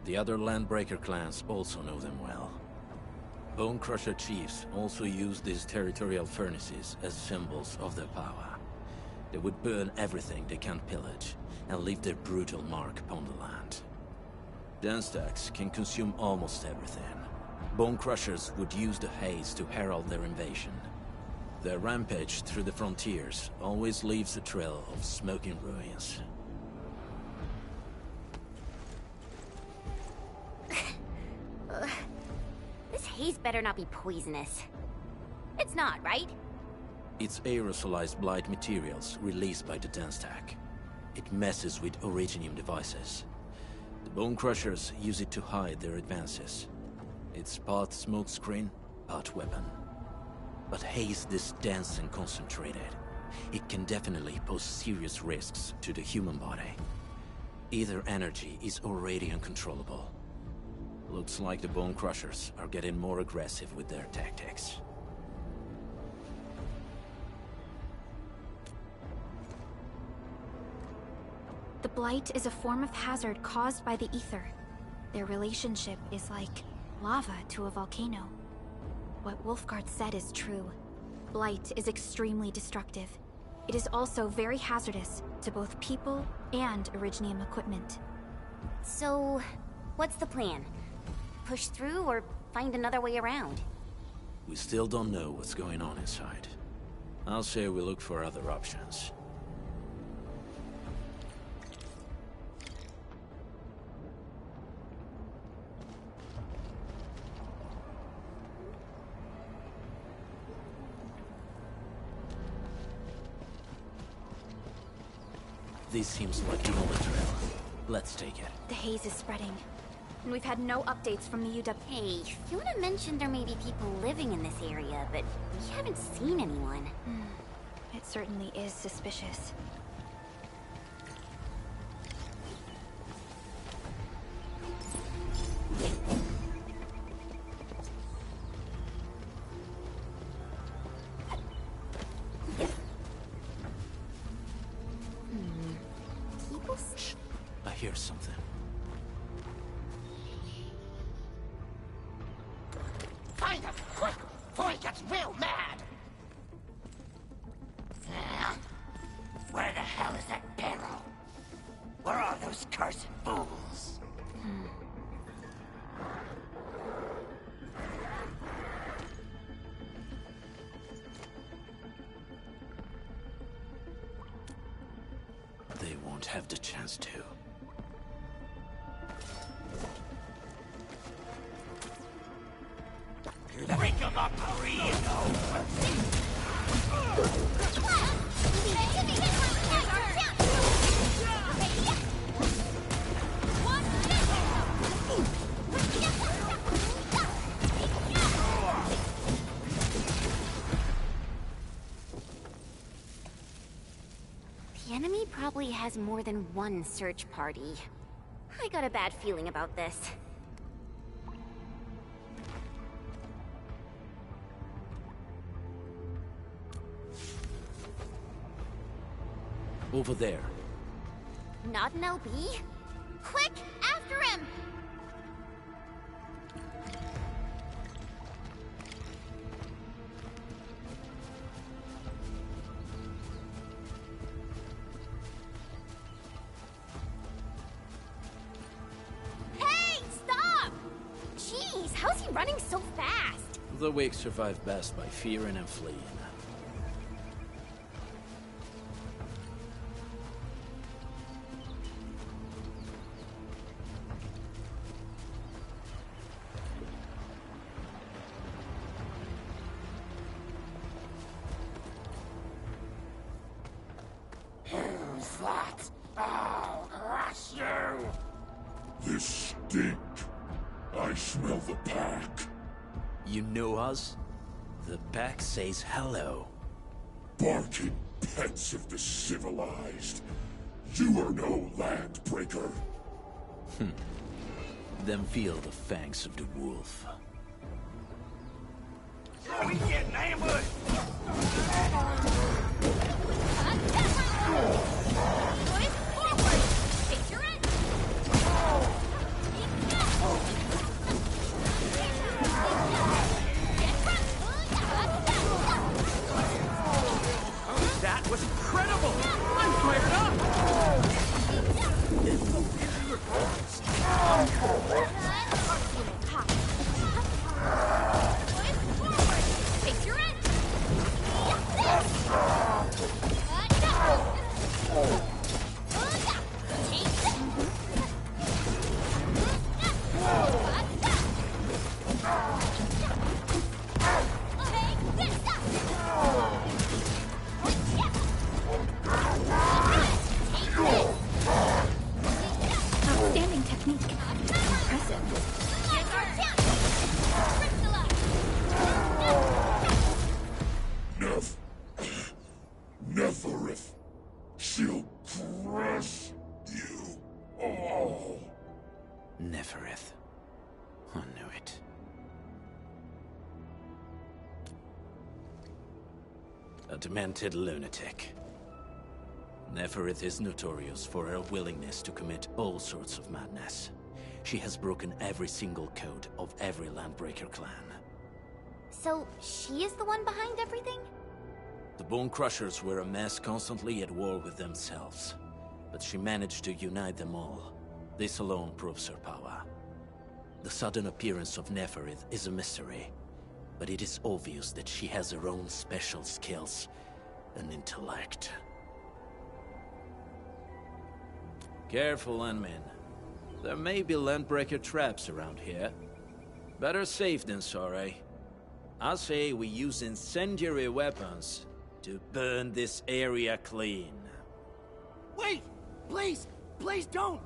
Speaker 11: The other Landbreaker clans also know them well. Bone Crusher chiefs also use these territorial furnaces as symbols of their power. They would burn everything they can't pillage, and leave their brutal mark upon the land. Dense techs can consume almost everything. Bone Crushers would use the haze to herald their invasion. Their rampage through the frontiers always leaves a trail of smoking ruins.
Speaker 2: This haze better not be poisonous. It's not, right?
Speaker 11: It's aerosolized blight materials released by the dense tech. It messes with Originium devices. The Bone Crushers use it to hide their advances. It's part smokescreen, part weapon. But haze this dense and concentrated. It can definitely pose serious risks to the human body. Either energy is already uncontrollable. Looks like the Bone Crushers are getting more aggressive with their tactics.
Speaker 6: The Blight is a form of hazard caused by the ether. Their relationship is like lava to a volcano. What Wolfguard said is true. Blight is extremely destructive. It is also very hazardous to both people and Originium equipment.
Speaker 2: So, what's the plan? Push through or find another way around?
Speaker 11: We still don't know what's going on inside. I'll say we look for other options. This seems like the only trail. Let's take it.
Speaker 6: The haze is spreading, and we've had no updates from the UW.
Speaker 2: Hey, Fiona mentioned there may be people living in this area, but we haven't seen anyone.
Speaker 6: It certainly is suspicious.
Speaker 11: I hear something.
Speaker 13: Find him, quick, before he gets real mad! Where the hell is that barrel? Where are those cursed fools?
Speaker 11: They won't have the chance to.
Speaker 13: Break him up, Reno!
Speaker 2: The enemy probably has more than one search party. I got a bad feeling about this.
Speaker 11: Over there.
Speaker 2: Not an LB? Quick, after him! Hey, stop! Jeez, how's he running so fast?
Speaker 11: The weak survive best by fearing and fleeing.
Speaker 13: Who's that? I'll crush you!
Speaker 10: This stink. I smell the pack.
Speaker 11: You know us? The pack says hello.
Speaker 10: Barking pets of the civilized. You are no landbreaker.
Speaker 11: Then feel the fangs of the wolf.
Speaker 3: We getting ambushed! That was incredible! I'm fired up!
Speaker 6: Outstanding technique. Impressive.
Speaker 10: Neferith. She'll crush you all.
Speaker 11: Neferith. I knew it. A demented lunatic. Neferith is notorious for her willingness to commit all sorts of madness. She has broken every single code of every Landbreaker clan.
Speaker 2: So, she is the one behind everything?
Speaker 11: The Bone Crushers were a mess constantly at war with themselves. But she managed to unite them all. This alone proves her power. The sudden appearance of Neferith is a mystery. But it is obvious that she has her own special skills and intellect. Careful, Unmin. There may be Landbreaker traps around here. Better safe than sorry. I say we use incendiary weapons to burn this area clean.
Speaker 3: Wait! Please! Please don't!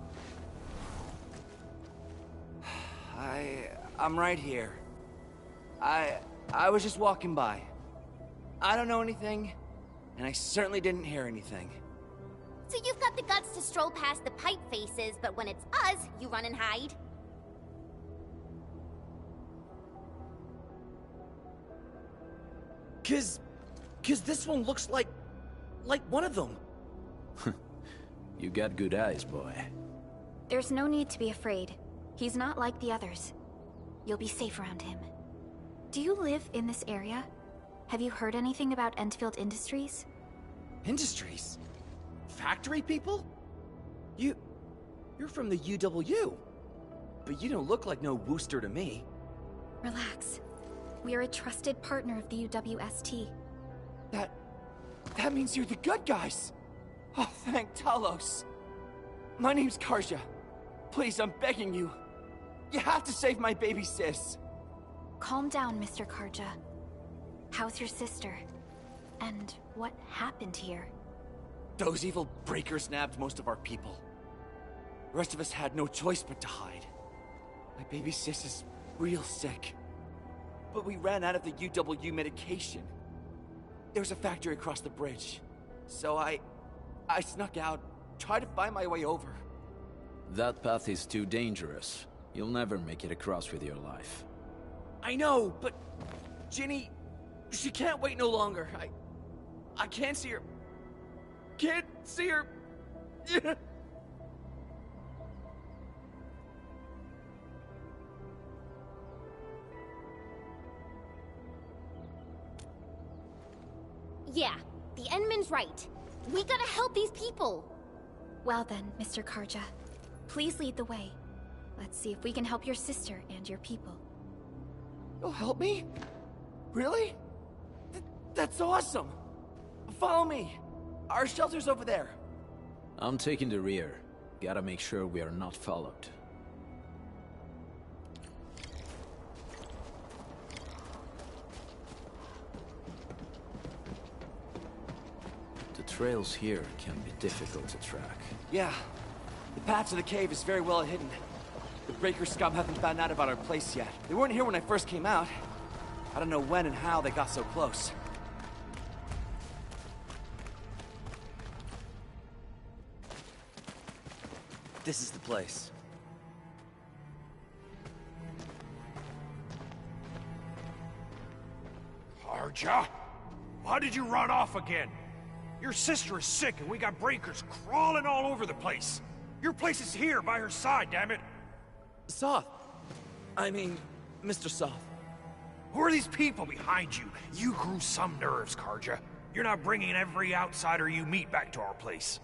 Speaker 3: I'm right here. I was just walking by. I don't know anything, and I certainly didn't hear anything.
Speaker 2: So you've got the guts to stroll past the pipe faces, but when it's us, you run and hide?
Speaker 3: Cause this one looks like one of them.
Speaker 11: You got good eyes, boy.
Speaker 6: There's no need to be afraid. He's not like the others. You'll be safe around him. Do you live in this area? Have you heard anything about Endfield Industries?
Speaker 3: Industries? Factory people? You're from the UW. But you don't look like no Wooster to me.
Speaker 6: Relax. We are a trusted partner of the UWST.
Speaker 3: That means you're the good guys. Oh, thank Talos. My name's Karja. Please, I'm begging you. You have to save my baby sis.
Speaker 6: Calm down, Mr. Karja. How's your sister? And what happened here?
Speaker 3: Those evil breakers nabbed most of our people. The rest of us had no choice but to hide. My baby sis is real sick. But we ran out of the UW medication. There's a factory across the bridge. So I snuck out, tried to find my way over.
Speaker 11: That path is too dangerous. You'll never make it across with your life.
Speaker 3: I know, but Ginny, she can't wait no longer. I can't see her. Can't see her.
Speaker 2: Yeah, the Endman's right. We gotta help these people.
Speaker 6: Well then, Mr. Karja. Please lead the way. Let's see if we can help your sister and your people.
Speaker 3: You'll help me? Really? That's awesome! Follow me! Our shelter's over there.
Speaker 11: I'm taking the rear. Gotta make sure we are not followed. The trails here can be difficult to track.
Speaker 3: Yeah. The path to the cave is very well hidden. The Breaker scum haven't found out about our place yet. They weren't here when I first came out. I don't know when and how they got so close. This is the place.
Speaker 14: Karja? Why did you run off again? Your sister is sick and we got breakers crawling all over the place. Your place is here by her side, damn it.
Speaker 3: Soth. I mean, Mr. Soth.
Speaker 14: Who are these people behind you? You grew some nerves, Karja. You're not bringing every outsider you meet back to our place.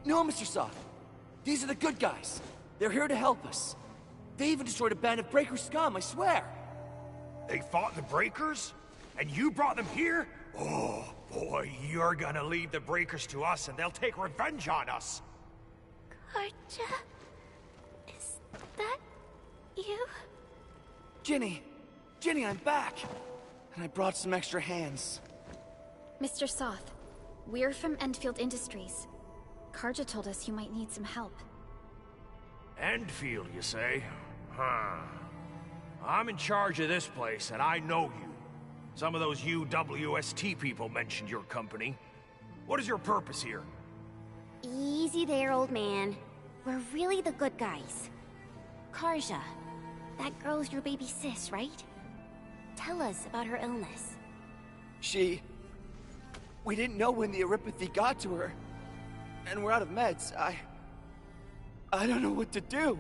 Speaker 3: No, Mr. Soth. These are the good guys. They're here to help us. They even destroyed a band of breaker scum, I swear.
Speaker 14: They fought the breakers? And you brought them here? Oh, boy, you're gonna leave the breakers to us and they'll take revenge on us.
Speaker 2: Karja? Is that you?
Speaker 3: Ginny! Ginny, I'm back! And I brought some extra hands.
Speaker 6: Mr. Soth, we're from Endfield Industries. Karja told us you might need some help.
Speaker 14: Endfield, you say? Huh. I'm in charge of this place, and I know you. Some of those UWST people mentioned your company. What is your purpose here?
Speaker 2: Easy there, old man. We're really the good guys. Karja, that girl's your baby sis, right? Tell us about her illness.
Speaker 3: We didn't know when the Aripathy got to her. And we're out of meds. I don't know what to do.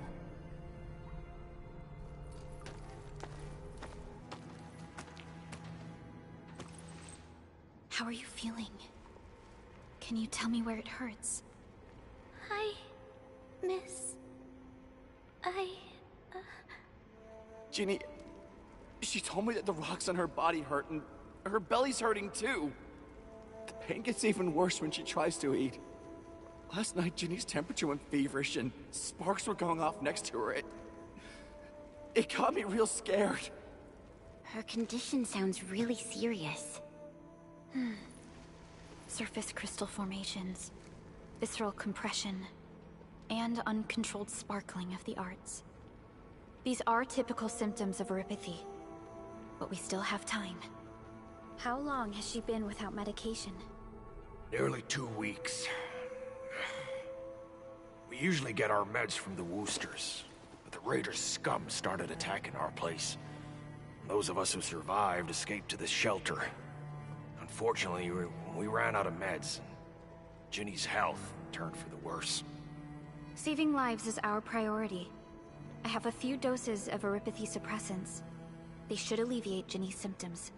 Speaker 6: How are you feeling? Can you tell me where it hurts?
Speaker 2: Hi, miss.
Speaker 3: Ginny, she told me that the rocks on her body hurt and her belly's hurting too. The pain gets even worse when she tries to eat. Last night, Ginny's temperature went feverish and sparks were going off next to her. It got me real scared.
Speaker 2: Her condition sounds really serious.
Speaker 6: Surface crystal formations, visceral compression, and uncontrolled sparkling of the arts. These are typical symptoms of Aripathy, but we still have time. How long has she been without medication?
Speaker 14: Nearly 2 weeks. We usually get our meds from the Woosters, but the Raiders' scum started attacking our place. Those of us who survived escaped to this shelter. Unfortunately, we ran out of meds. Ginny's health turned for the worse.
Speaker 6: Saving lives is our priority. I have a few doses of Aripathy suppressants. They should alleviate Ginny's symptoms.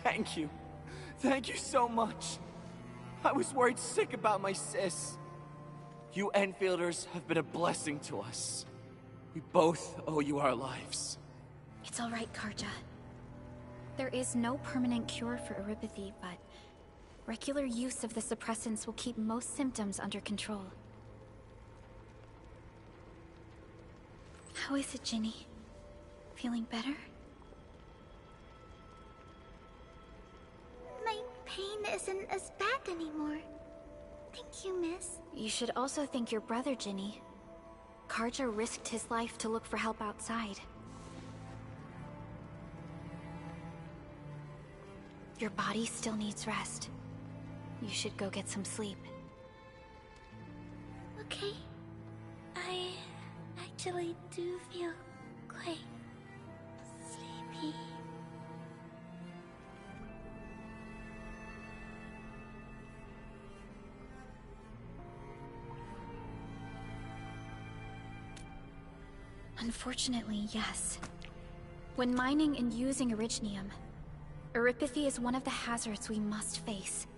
Speaker 3: Thank you. Thank you so much. I was worried sick about my sis. You Enfielders have been a blessing to us. We both owe you our lives.
Speaker 6: It's all right, Karja. There is no permanent cure for Aripathy, but regular use of the suppressants will keep most symptoms under control. How is it, Ginny? Feeling better?
Speaker 2: My pain isn't as bad anymore. Thank you, miss.
Speaker 6: You should also thank your brother, Ginny. Karja risked his life to look for help outside. Your body still needs rest. You should go get some sleep.
Speaker 2: Okay. I actually do feel quite sleepy.
Speaker 6: Unfortunately, yes. When mining and using Originium, Eripathy is one of the hazards we must face.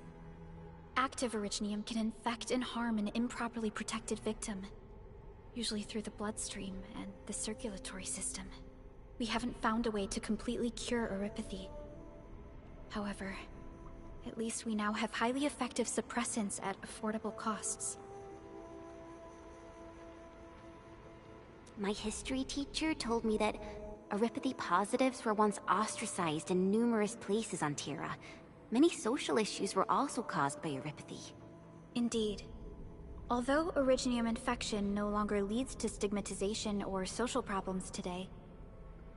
Speaker 6: Active Originium can infect and harm an improperly protected victim, usually through the bloodstream and the circulatory system. We haven't found a way to completely cure Eripathy. However, at least we now have highly effective suppressants at affordable costs.
Speaker 2: My history teacher told me that Eripathy positives were once ostracized in numerous places on Terra. Many social issues were also caused by Eripathy.
Speaker 6: Indeed. Although Originium infection no longer leads to stigmatization or social problems today,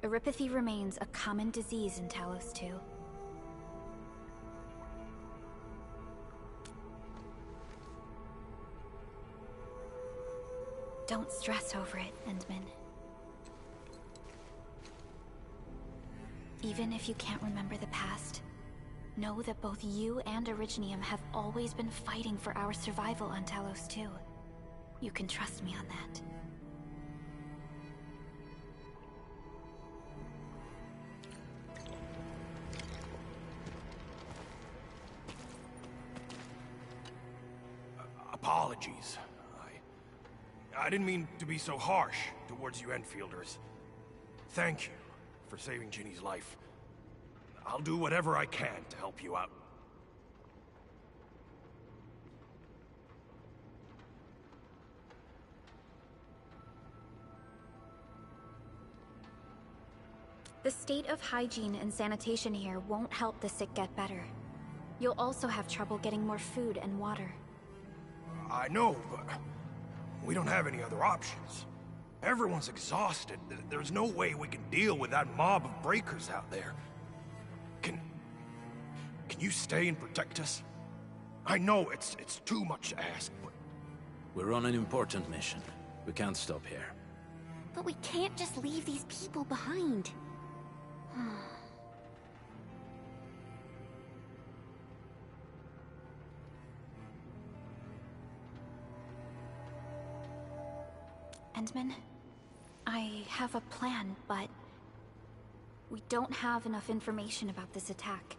Speaker 6: Eripathy remains a common disease in Talos 2. Don't stress over it, Endman. Even if you can't remember the past, know that both you and Originium have always been fighting for our survival on Talos 2. You can trust me on that.
Speaker 14: Apologies. I didn't mean to be so harsh towards you Enfielders. Thank you for saving Ginny's life. I'll do whatever I can to help you out.
Speaker 6: The state of hygiene and sanitation here won't help the sick get better. You'll also have trouble getting more food and water.
Speaker 14: I know, but we don't have any other options. Everyone's exhausted. There's no way we can deal with that mob of breakers out there. Can you stay and protect us? I know it's too much to ask, but...
Speaker 11: We're on an important mission. We can't stop here.
Speaker 2: But we can't just leave these people behind.
Speaker 6: Endman, I have a plan, but we don't have enough information about this attack.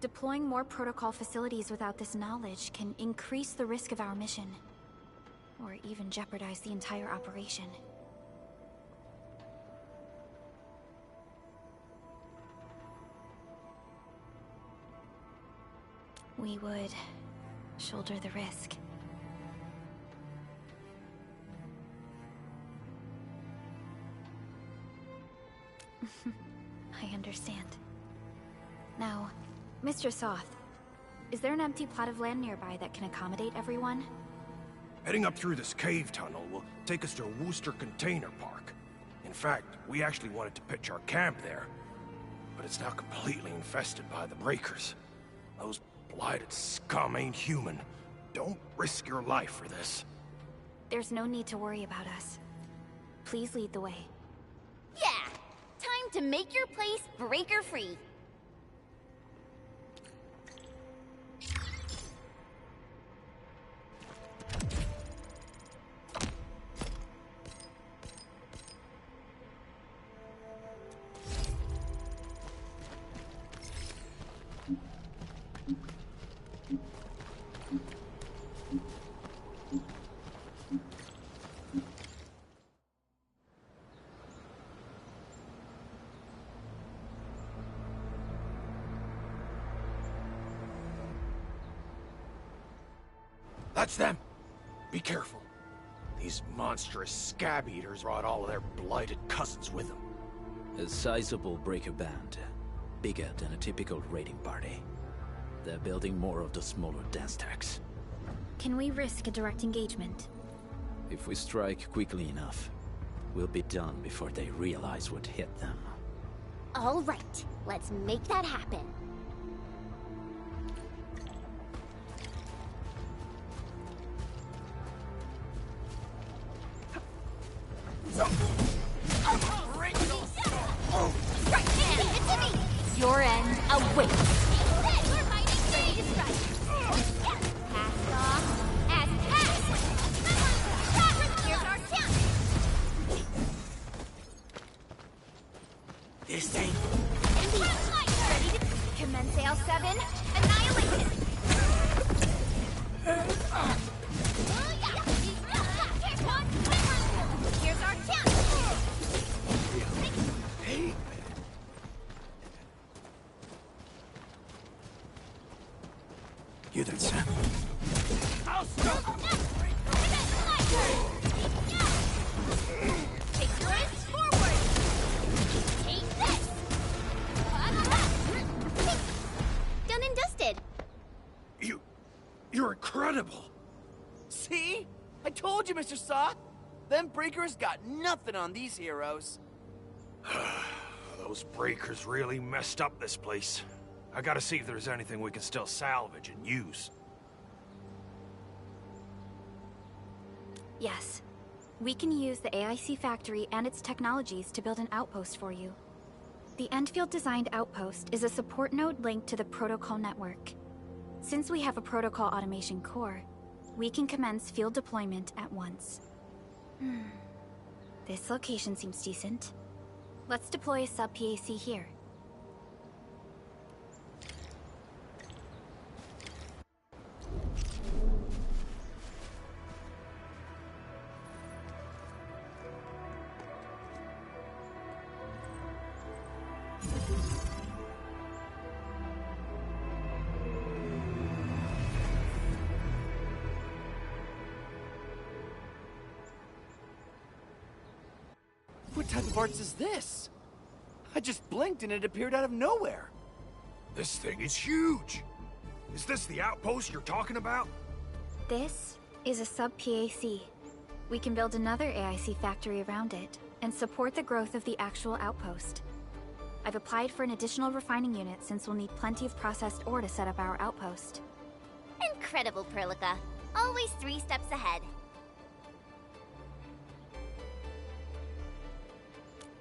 Speaker 6: Deploying more protocol facilities without this knowledge can increase the risk of our mission, or even jeopardize the entire operation. We would shoulder the risk. I understand. Now, Mr. Soth, is there an empty plot of land nearby that can accommodate everyone?
Speaker 14: Heading up through this cave tunnel will take us to a Wooster container park. In fact, we actually wanted to pitch our camp there, but it's now completely infested by the breakers. Those blighted scum ain't human. Don't risk your life for this.
Speaker 6: There's no need to worry about us. Please lead the way.
Speaker 2: Yeah! Time to make your place breaker-free.
Speaker 14: That's them! Be careful. These monstrous scab eaters brought all of their blighted cousins with them.
Speaker 11: A sizable breaker band. Bigger than a typical raiding party. They're building more of the smaller dance tags.
Speaker 6: Can we risk a direct engagement?
Speaker 11: If we strike quickly enough, we'll be done before they realize what hit them.
Speaker 2: All right, let's make that happen. Your end awaits.
Speaker 12: This ain't...
Speaker 6: Ready to commence AL7. Annihilation! Here's our chance!
Speaker 14: Hey!
Speaker 7: You then, Sam.
Speaker 14: I'll stop!
Speaker 6: Take your wrists forward! Take this!
Speaker 2: Done and dusted.
Speaker 14: You're incredible!
Speaker 3: See? I told you, Mr. Soth! Them breakers got nothing on these heroes.
Speaker 14: Those breakers really messed up this place. I gotta see if there's anything we can still salvage and use.
Speaker 6: Yes. We can use the AIC factory and its technologies to build an outpost for you. The Endfield designed outpost is a support node linked to the protocol network. Since we have a protocol automation core, we can commence field deployment at once. This location seems decent. Let's deploy a sub-PAC here.
Speaker 3: What type of arts is this? I just blinked and it appeared out of nowhere.
Speaker 14: This thing is huge! Is this the outpost you're talking about?
Speaker 6: This is a sub-PAC. We can build another AIC factory around it, and support the growth of the actual outpost. I've applied for an additional refining unit since we'll need plenty of processed ore to set up our outpost.
Speaker 2: Incredible, Perlica. Always 3 steps ahead.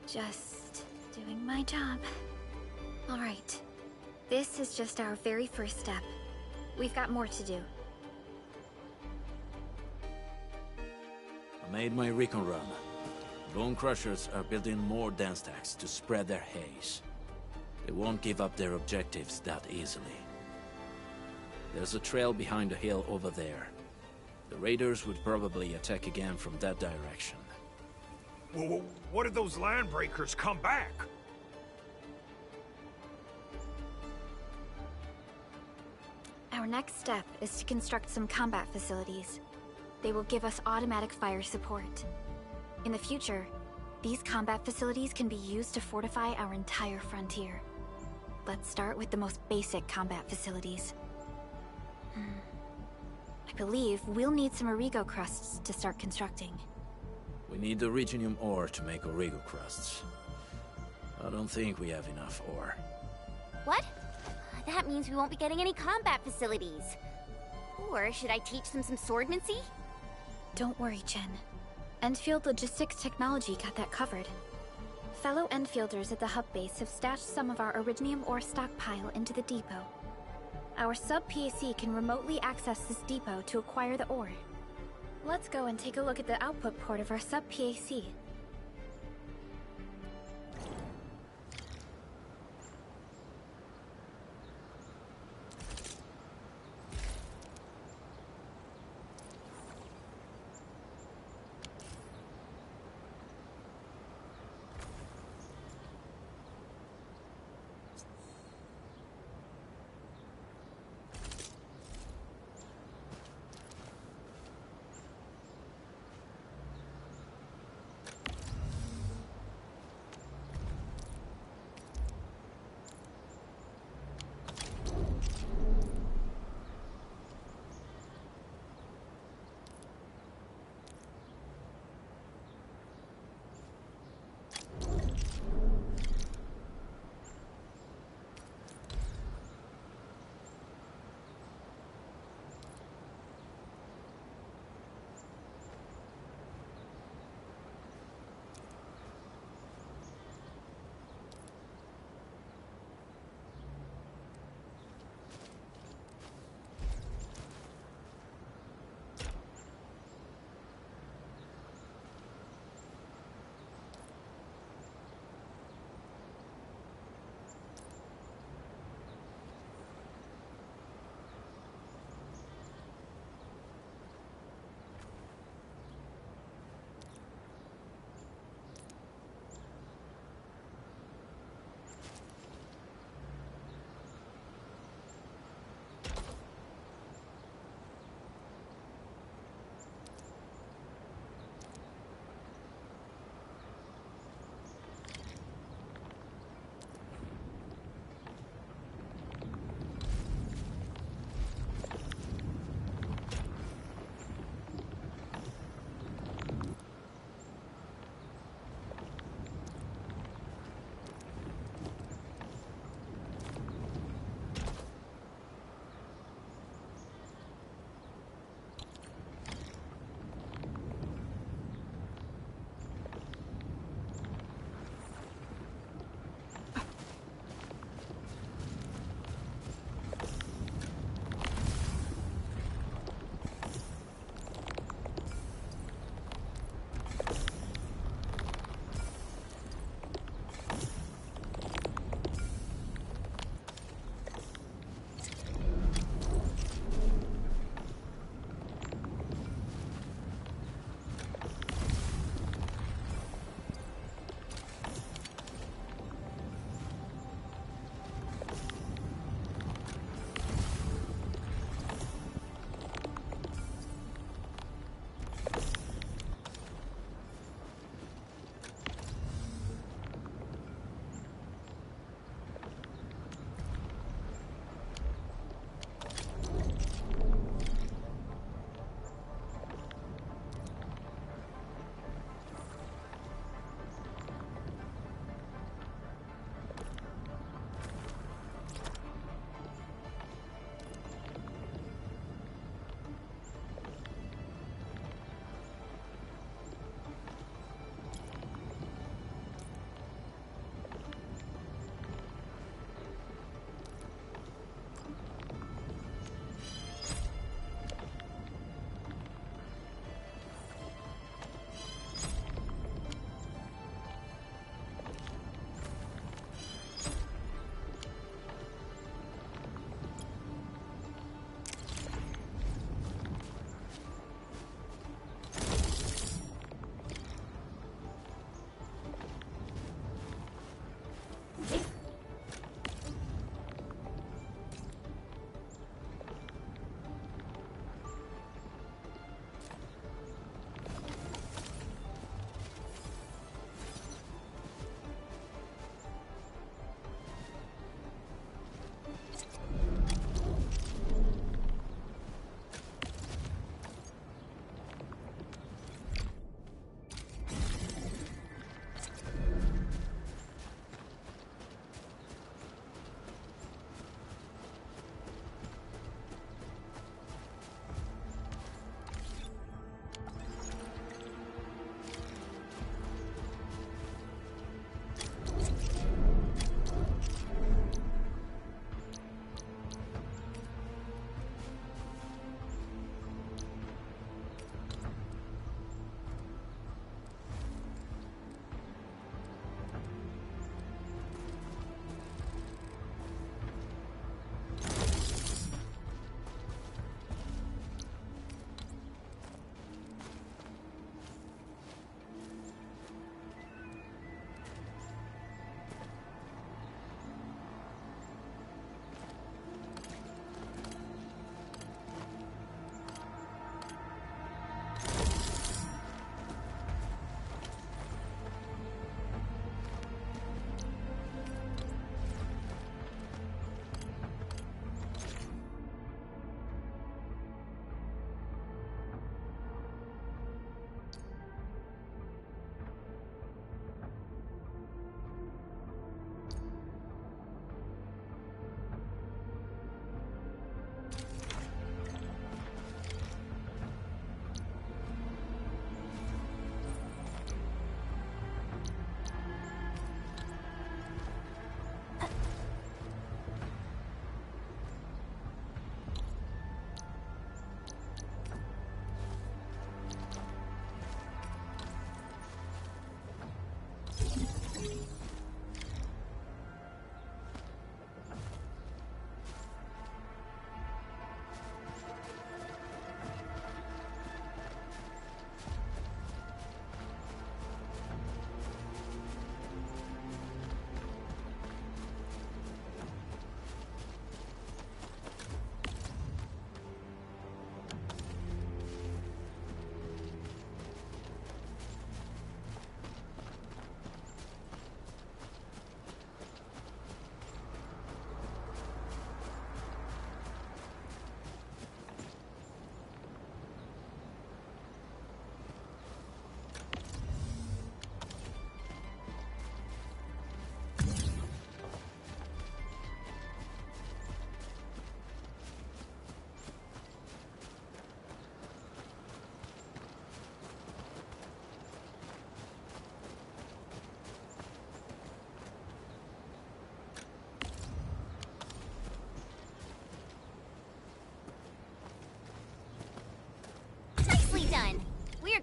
Speaker 6: Just doing my job. Alright. This is just our very first step. We've got more to do.
Speaker 11: I made my recon run. Bone Crushers are building more dance stacks to spread their haze. They won't give up their objectives that easily. There's a trail behind the hill over there. The raiders would probably attack again from that direction.
Speaker 14: Well, what if those landbreakers come back?
Speaker 6: Our next step is to construct some combat facilities. They will give us automatic fire support. In the future, these combat facilities can be used to fortify our entire frontier. Let's start with the most basic combat facilities. I believe we'll need some Origo crusts to start constructing.
Speaker 11: We need the Reginium ore to make Origo crusts. I don't think we have enough ore.
Speaker 2: What? That means we won't be getting any combat facilities. Or should I teach them some swordmancy?
Speaker 6: Don't worry, Jen. Endfield Logistics Technology got that covered. Fellow Enfielders at the hub base have stashed some of our Originium ore stockpile into the depot. Our sub-PAC can remotely access this depot to acquire the ore. Let's go and take a look at the output port of our sub-PAC.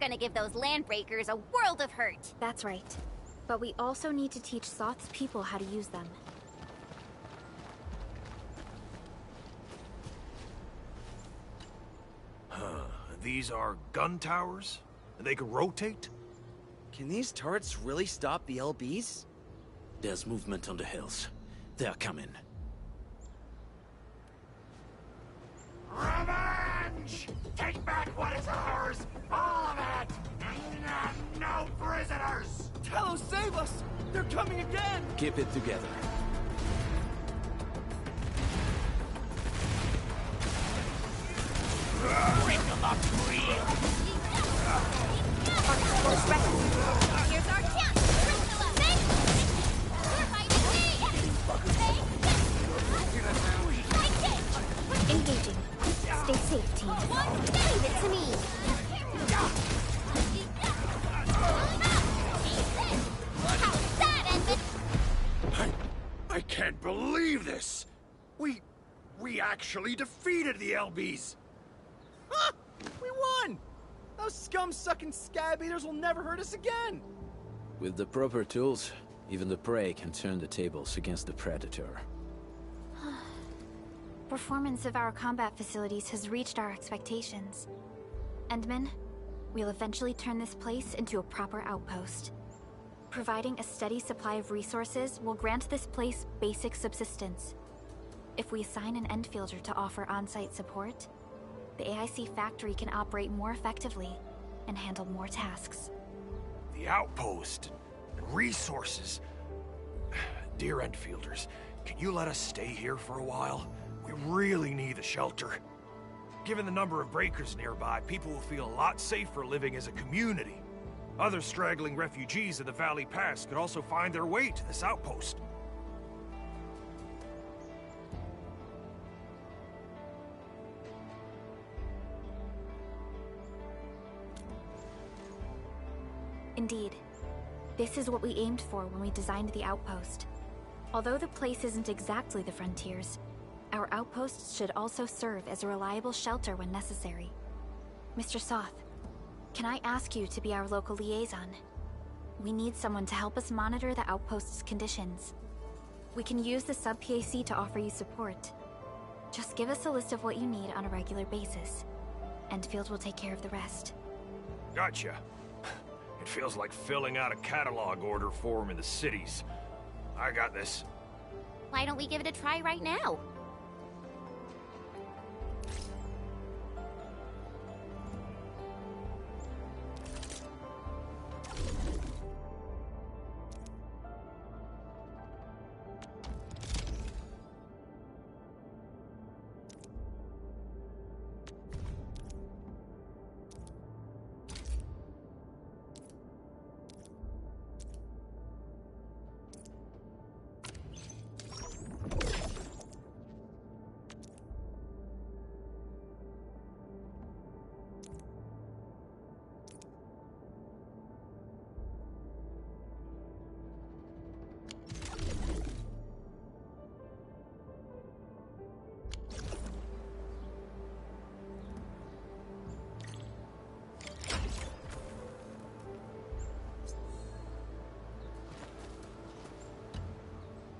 Speaker 2: gonna give those landbreakers a world of hurt.
Speaker 6: That's right. But we also need to teach Soth's people how to use them.
Speaker 14: These are gun towers? And they can rotate?
Speaker 3: Can these turrets really stop the LBs?
Speaker 11: There's movement on the hills. They are coming.
Speaker 10: Revenge! Take back what is ours! All of it! And no prisoners!
Speaker 3: Talos, save us! They're coming again!
Speaker 11: Keep it together.
Speaker 13: Bring them up real!
Speaker 2: Here's our chance!
Speaker 6: Engaging. Stay safe, team.
Speaker 2: Leave it to me! How's that, Endfield?
Speaker 10: I can't believe this! We actually defeated the LBs!
Speaker 3: Huh! We won! Those scum-sucking scab eaters will never hurt us again!
Speaker 11: With the proper tools, even the prey can turn the tables against the predator.
Speaker 6: Performance of our combat facilities has reached our expectations. Endman, we'll eventually turn this place into a proper outpost. Providing a steady supply of resources will grant this place basic subsistence. If we assign an Endfielder to offer on-site support, the AIC factory can operate more effectively and handle more tasks.
Speaker 14: The outpost and resources. Dear Endfielders, can you let us stay here for a while? We really need the shelter. Given the number of breakers nearby, people will feel a lot safer living as a community. Other straggling refugees of the Valley Pass could also find their way to this outpost.
Speaker 6: Indeed. This is what we aimed for when we designed the outpost. Although the place isn't exactly the frontiers, our outposts should also serve as a reliable shelter when necessary. Mr. Soth, can I ask you to be our local liaison? We need someone to help us monitor the outpost's conditions. We can use the sub-PAC to offer you support. Just give us a list of what you need on a regular basis. Endfield will take care of the rest.
Speaker 14: Gotcha. It feels like filling out a catalog order form in the cities. I got this.
Speaker 2: Why don't we give it a try right now?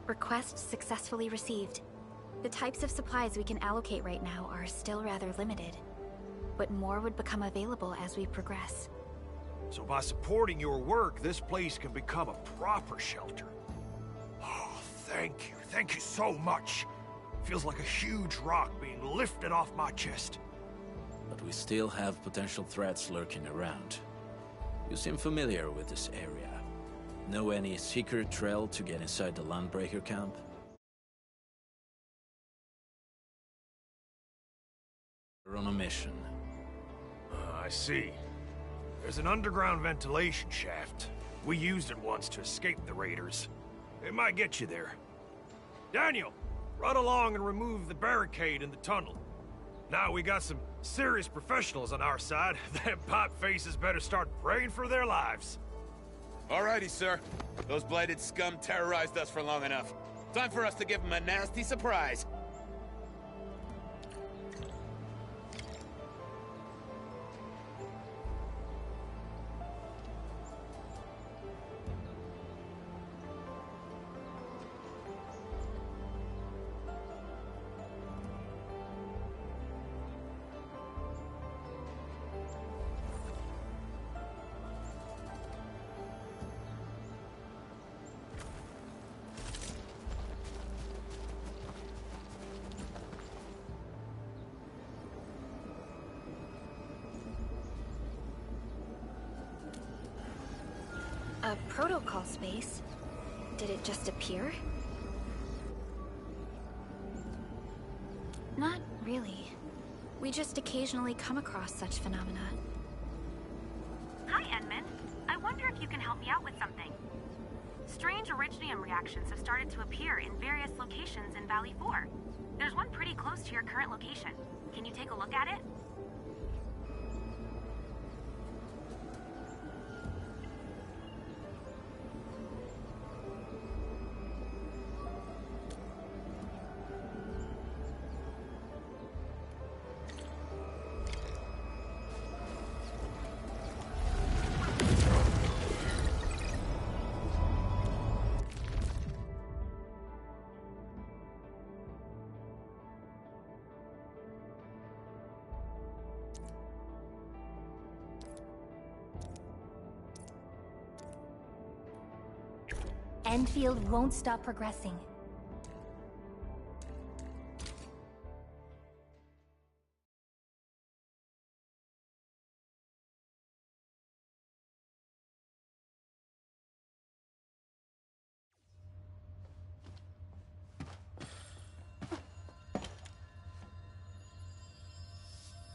Speaker 6: Request successfully received. The types of supplies we can allocate right now are still rather limited, but more would become available as we progress.
Speaker 14: So by supporting your work, this place can become a proper shelter. Oh, thank you. Thank you so much. Feels like a huge rock being lifted off my chest.
Speaker 11: But we still have potential threats lurking around. You seem familiar with this area. Know any secret trail to get inside the Landbreaker camp? We're on a mission.
Speaker 14: I see. There's an underground ventilation shaft. We used it once to escape the raiders. It might get you there. Daniel, run along and remove the barricade in the tunnel. Now we got some serious professionals on our side. Them pot faces better start praying for their lives.
Speaker 15: Alrighty, sir. Those blighted scum terrorized us for long enough. Time for us to give them a nasty surprise.
Speaker 6: protocol space. Did it just appear? Not really. We just occasionally come across such phenomena.
Speaker 5: Hi, Endman. I wonder if you can help me out with something. Strange originium reactions have started to appear in various locations in Valley 4. There's one pretty close to your current location. Can you take a look at it?
Speaker 9: Endfield won't stop progressing.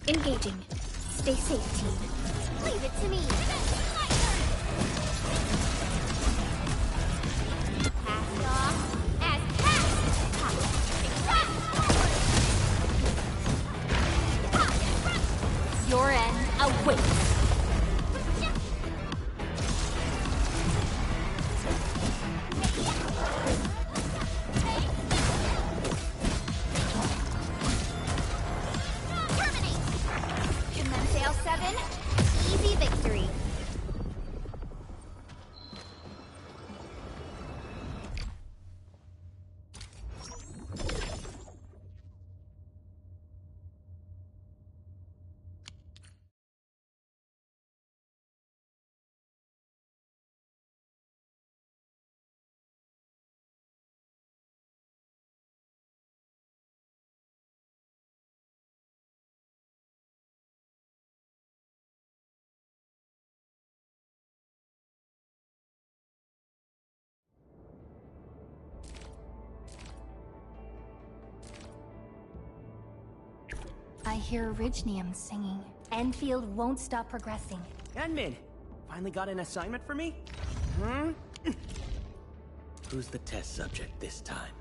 Speaker 6: Engaging. Stay safe, team.
Speaker 2: Leave it to me.
Speaker 9: Your end awaits.
Speaker 2: Commence 7. Easy victory.
Speaker 9: I hear Originium singing. Endfield won't stop progressing.
Speaker 16: Endman! Finally got an assignment for me? Hmm?
Speaker 12: Who's the test subject this time?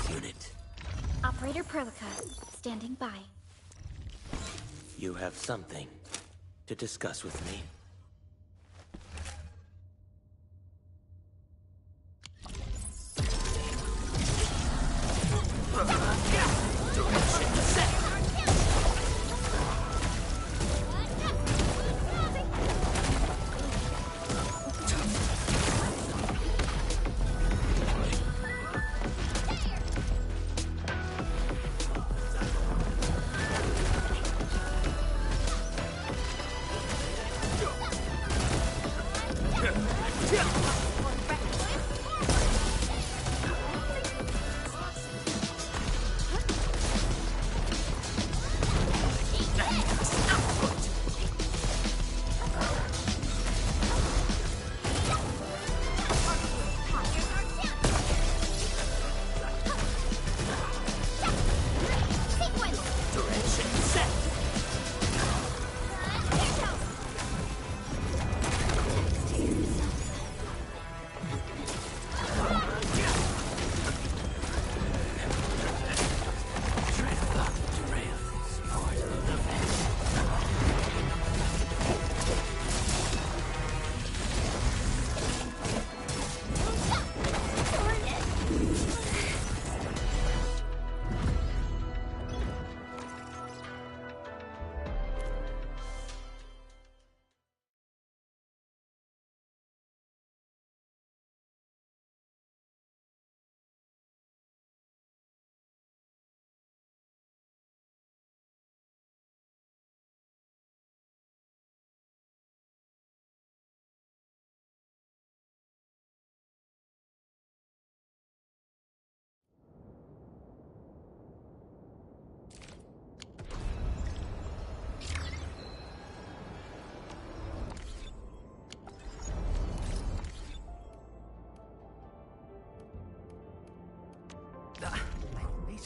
Speaker 12: Unit.
Speaker 6: Operator Perlica, standing by.
Speaker 12: You have something to discuss with me.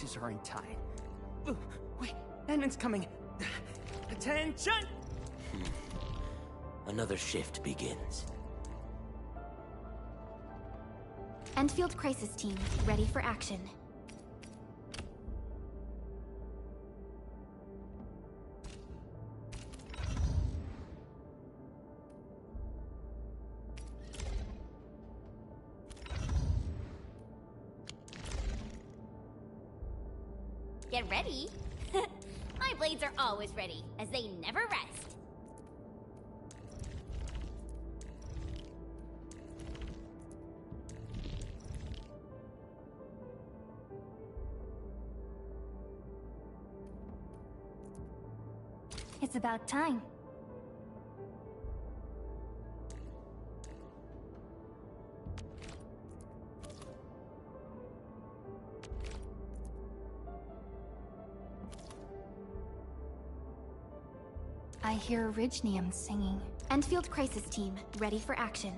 Speaker 16: nooses are untied. Ooh, wait, Edmund's coming. Attention!
Speaker 12: Another shift begins.
Speaker 6: Endfield Crisis Team, ready for action.
Speaker 2: Get ready. My blades are always ready, as they never rest.
Speaker 9: It's about time. I hear Orignium singing.
Speaker 6: Endfield Crisis Team, ready for action.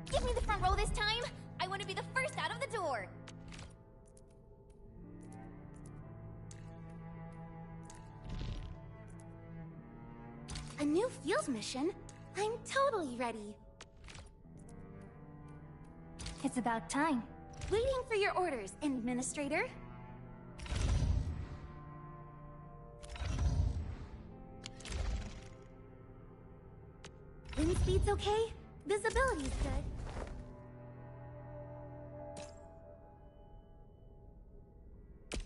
Speaker 2: Give me the front row this time! I want to be the first out of the door! A new field mission? I'm totally ready.
Speaker 9: It's about time.
Speaker 2: Waiting for your orders, Administrator. Wind speed's okay? Visibility's good.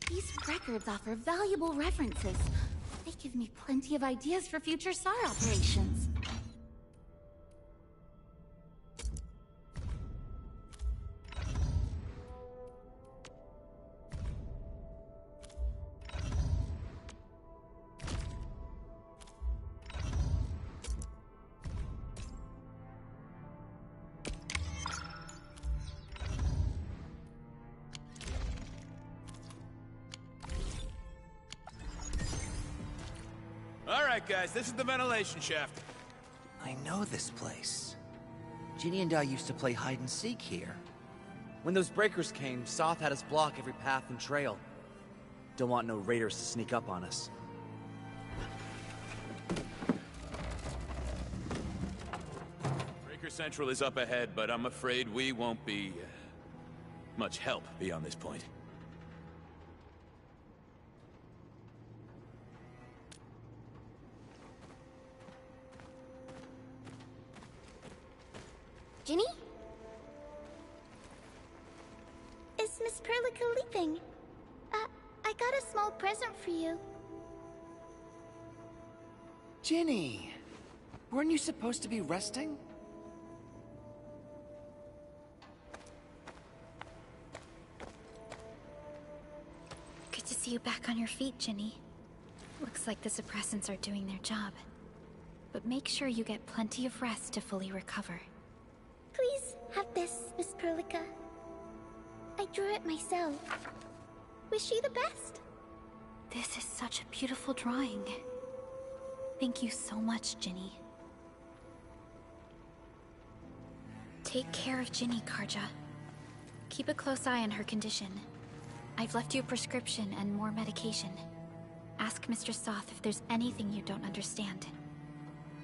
Speaker 2: These records offer valuable references. They give me plenty of ideas for future SAR operations.
Speaker 15: All right, guys, this is the ventilation shaft.
Speaker 3: I know this place. Ginny and I used to play hide and seek here. When those breakers came, Soth had us block every path and trail. Don't want no raiders to sneak up on us.
Speaker 15: Breaker Central is up ahead, but I'm afraid we won't be much help beyond this point.
Speaker 1: Ginny? Is Miss Perlica leaving? I got a small present for you.
Speaker 3: Ginny! Weren't you supposed to be resting?
Speaker 6: Good to see you back on your feet, Ginny. Looks like the suppressants are doing their job. But make sure you get plenty of rest to fully recover.
Speaker 1: Please have this, Miss Perlica. I drew it myself. Wish you the best.
Speaker 6: This is such a beautiful drawing. Thank you so much, Ginny. Take care of Ginny, Karja. Keep a close eye on her condition. I've left you a prescription and more medication. Ask Mr. Soth if there's anything you don't understand.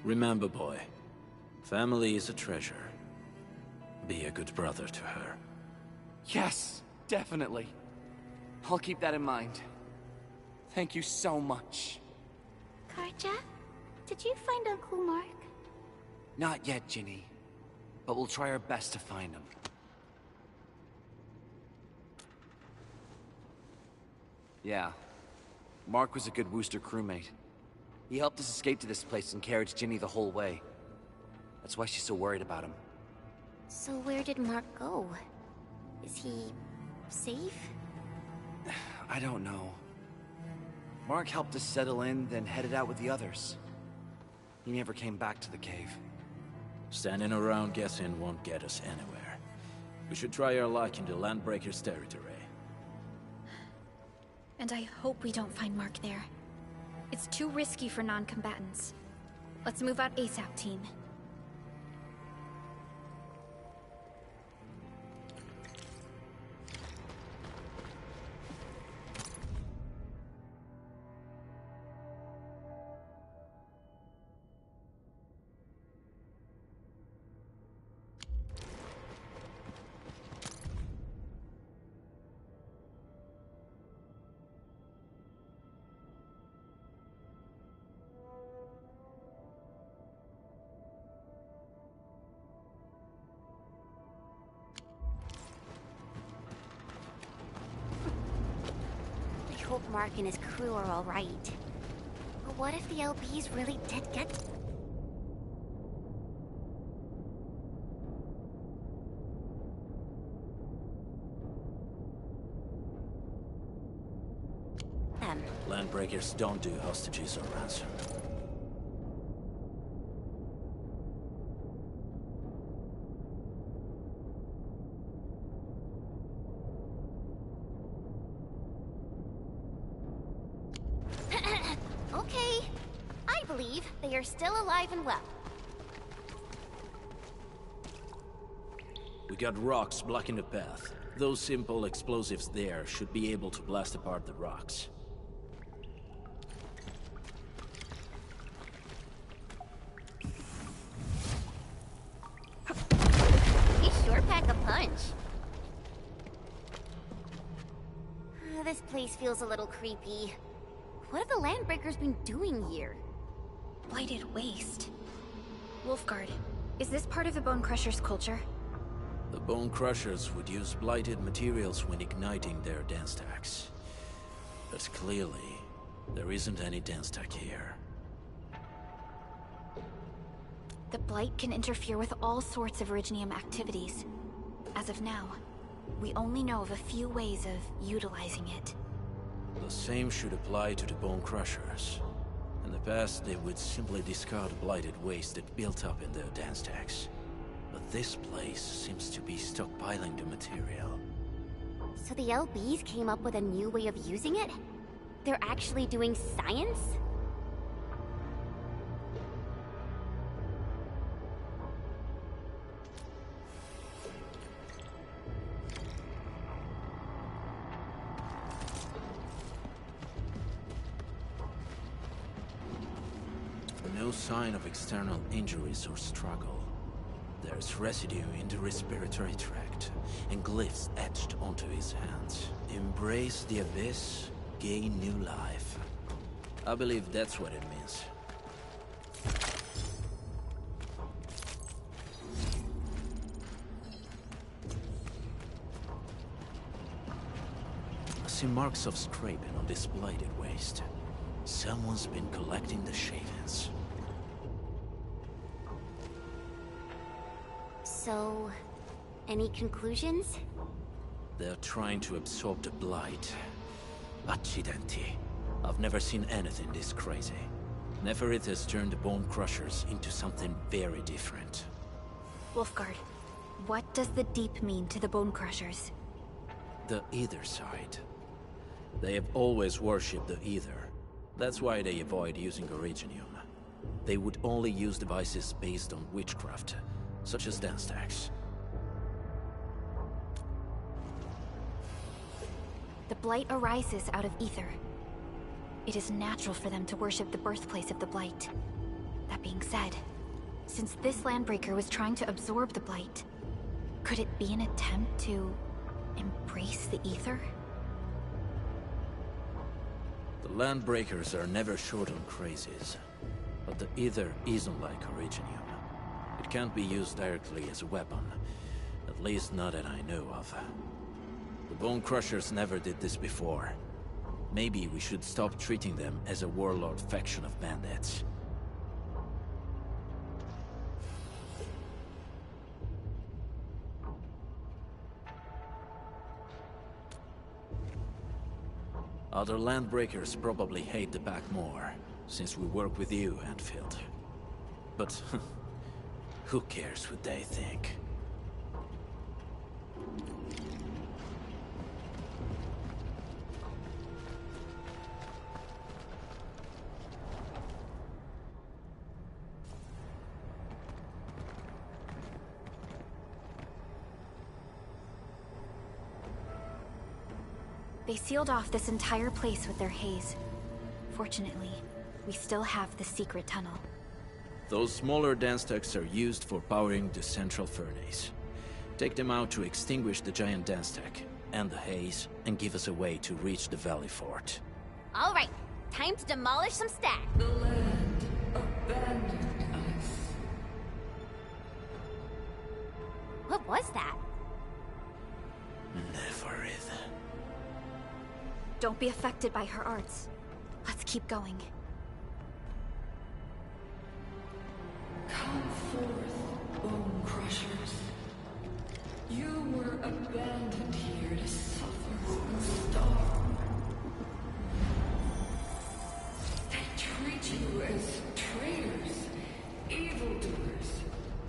Speaker 11: Remember, boy, family is a treasure. Be a good brother to her.
Speaker 3: Yes, definitely. I'll keep that in mind. Thank you so much.
Speaker 2: Karja, did you find Uncle Mark?
Speaker 3: Not yet, Ginny. But we'll try our best to find him. Yeah. Mark was a good Wooster crewmate. He helped us escape to this place and carried Ginny the whole way. That's why she's so worried about him.
Speaker 2: So where did Mark go? Is he safe?
Speaker 3: I don't know. Mark helped us settle in, then headed out with the others. He never came back to the cave.
Speaker 11: Standing around guessing won't get us anywhere. We should try our luck in the Landbreakers' territory.
Speaker 6: And I hope we don't find Mark there. It's too risky for non-combatants. Let's move out ASAP, team.
Speaker 2: I hope Mark and his crew are all right. But what if the LBs really did get... them?
Speaker 11: Landbreakers don't do hostages or ransom.
Speaker 2: Okay, I believe they are still alive and well.
Speaker 11: We got rocks blocking the path. Those simple explosives there should be able to blast apart the rocks.
Speaker 2: He sure pack a punch. This place feels a little creepy. What have the Landbreakers been doing here?
Speaker 6: Blighted waste. Wolfguard, is this part of the Bone Crusher's culture?
Speaker 11: The Bone Crushers would use blighted materials when igniting their dance stacks. But clearly, there isn't any dance stack here.
Speaker 6: The Blight can interfere with all sorts of Originium activities. As of now, we only know of a few ways of utilizing it.
Speaker 11: The same should apply to the Bone Crushers. In the past, they would simply discard blighted waste that built up in their dance stacks. But this place seems to be stockpiling the material.
Speaker 2: So the LBs came up with a new way of using it? They're actually doing science?
Speaker 11: No sign of external injuries or struggle. There's residue in the respiratory tract, and glyphs etched onto his hands. Embrace the abyss, gain new life. I believe that's what it means. I see marks of scraping on this blighted waste. Someone's been collecting the shavings.
Speaker 2: So, any conclusions?
Speaker 11: They're trying to absorb the blight. Accidenti. I've never seen anything this crazy. Neferith has turned the Bone Crushers into something very different.
Speaker 6: Wolfguard, what does the Deep mean to the Bone Crushers?
Speaker 11: The Ether side. They have always worshipped the Ether. That's why they avoid using Originium. They would only use devices based on witchcraft, such as dance stacks.
Speaker 6: The Blight arises out of Ether. It is natural for them to worship the birthplace of the Blight. That being said, since this landbreaker was trying to absorb the blight, could it be an attempt to embrace the ether?
Speaker 11: The landbreakers are never short on crazies, but the ether isn't like Originium. It can't be used directly as a weapon, at least not that I know of. The Bone Crushers never did this before. Maybe we should stop treating them as a warlord faction of bandits. Other landbreakers probably hate the pack more, since we work with you, Endfield. But who cares what they think?
Speaker 6: They sealed off this entire place with their haze. Fortunately, we still have the secret tunnel.
Speaker 11: Those smaller dance stacks are used for powering the central furnace. Take them out to extinguish the giant dance stack and the haze, and give us a way to reach the Valley Fort.
Speaker 2: All right, time to demolish some stacks.
Speaker 17: The land abandoned us.
Speaker 2: What was that?
Speaker 11: Neverith.
Speaker 6: Don't be affected by her arts. Let's keep going.
Speaker 17: Come forth, Bone Crushers. You were abandoned here to suffer and starve. They treat you as traitors, evildoers,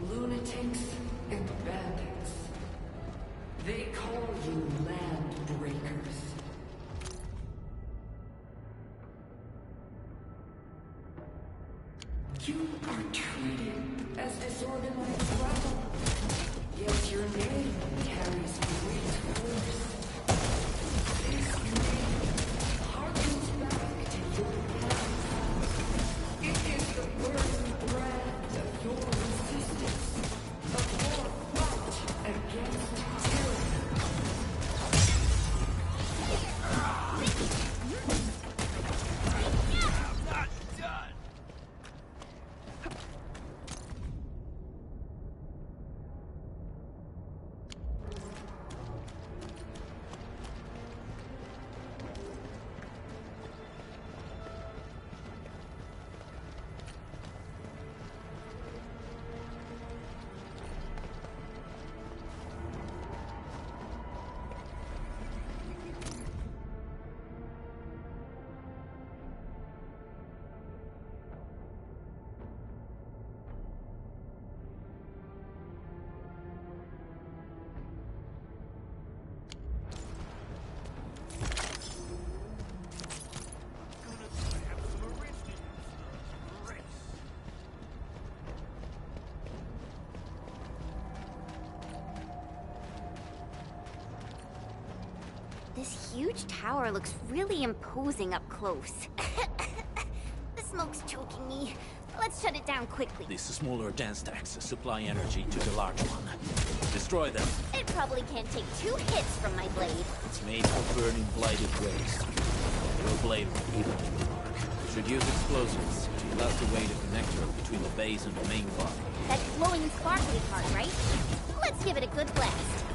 Speaker 17: lunatics, and bandits. They call you land breakers. You are treated as disorganized rabble, yet your name carries great force. This name harkens back to your past. It is the burning brand of your resistance, of your fight against tyranny.
Speaker 2: This huge tower looks really imposing up close. The smoke's choking me. Let's shut it down quickly.
Speaker 11: These smaller dance stacks supply energy to the large one. Destroy them.
Speaker 2: It probably can't take 2 hits from my blade.
Speaker 11: It's made for burning blighted waste. Your blade will evenly mark. Should use explosives to blast away the connector between the base and the main body.
Speaker 2: That glowing and sparkly part, right? Let's give it a good blast.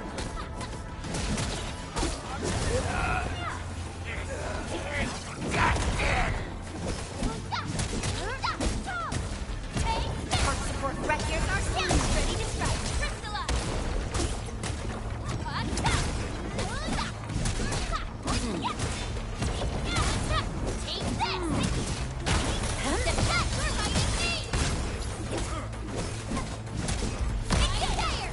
Speaker 2: Arc support records are down. Ready to strike. Crystallize. Take this. Defect. We're fighting me. Take it there.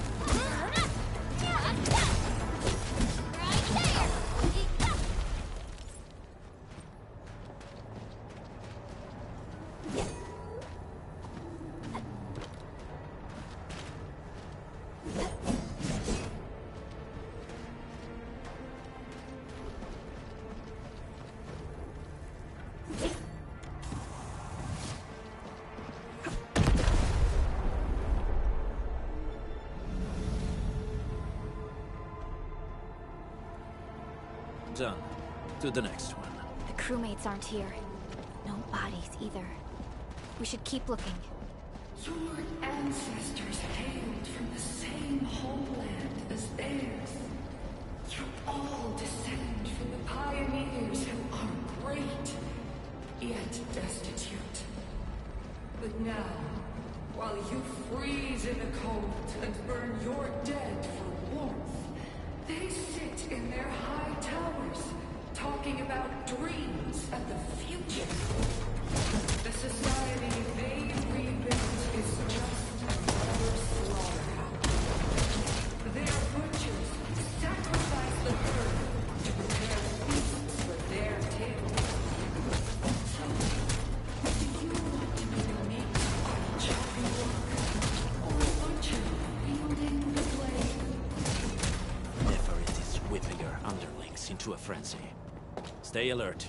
Speaker 11: Done. To the next one.
Speaker 6: The crewmates aren't here. No bodies either. We should keep looking.
Speaker 17: Your ancestors hailed from the same homeland as theirs. You all descend from the pioneers who are great, yet destitute. But now, while you freeze in the cold and burn your dead for warmth, they sit in their high towers, talking about dreams and the future. The society they rebuilt is just another slaughterhouse. Their butchers sacrifice the herd to prepare feasts for their table. So, do you want to be the meat on a chopping block, or a butcher wielding the blade?
Speaker 11: Neferit is whipping her underlings into a frenzy. Stay alert.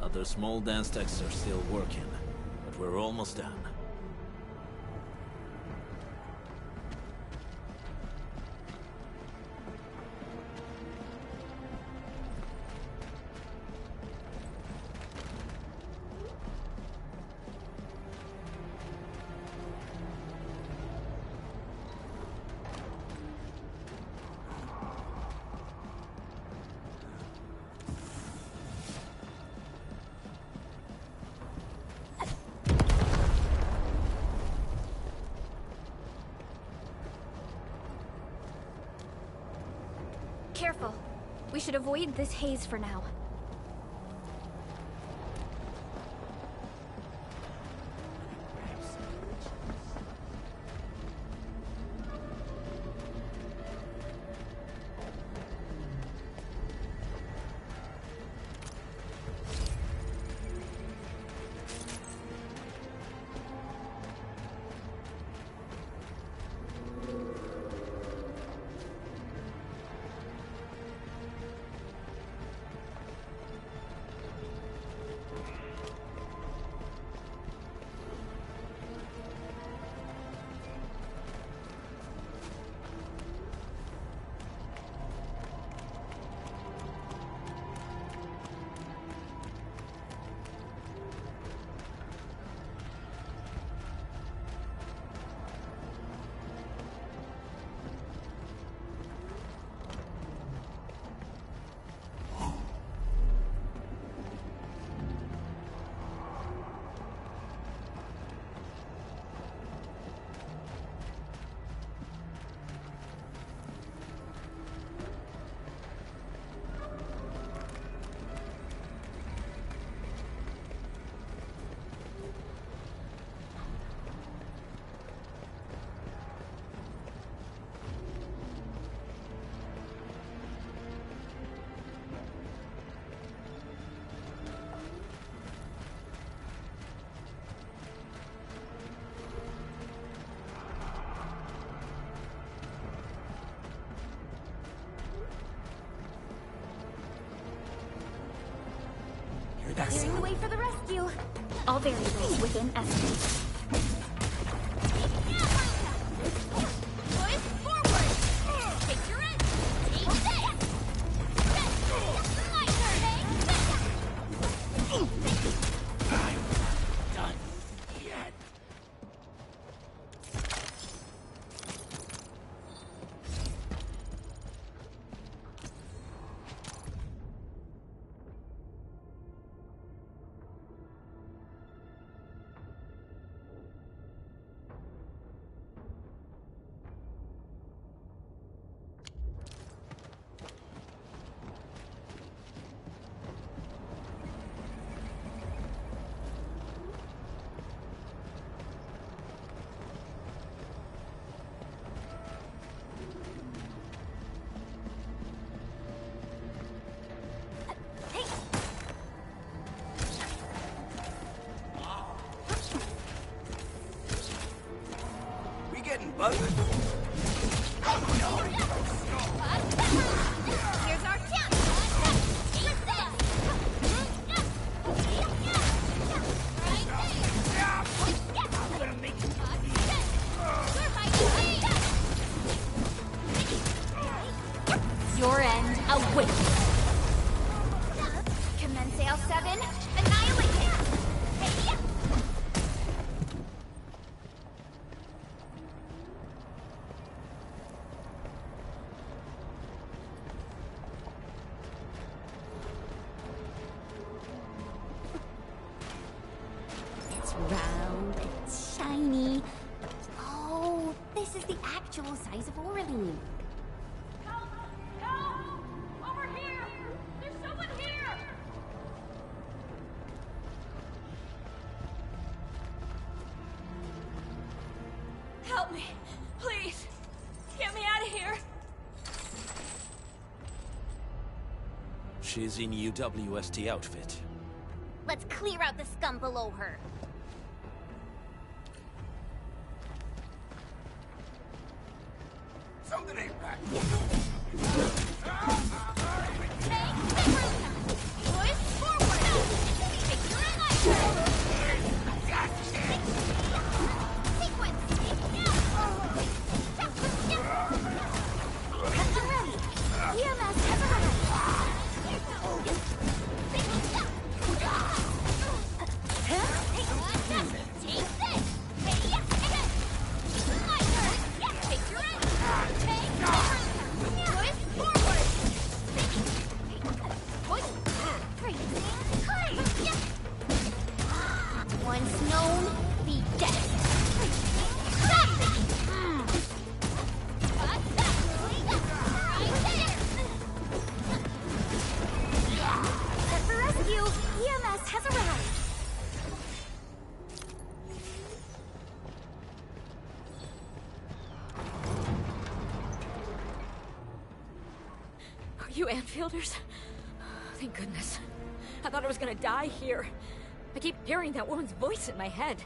Speaker 11: Other small dance techs are still working, but we're almost done.
Speaker 6: Careful. We should avoid this haze for now. Clearing the way for the rescue. All variables within estimate. Your end awaits. Commence L7. Annihilate it. Hey.
Speaker 2: It's round, it's shiny. Oh, this is the actual size of Orlean.
Speaker 6: Help me, please. Get me out of here.
Speaker 11: She's in UWST outfit.
Speaker 2: Let's clear out the scum below her.
Speaker 10: Something ain't right.
Speaker 2: Once known, be dead. Set for rescue! EMS has arrived!
Speaker 18: Are you Enfielders? Thank goodness. I thought I was gonna die here. I keep hearing that woman's voice in my head.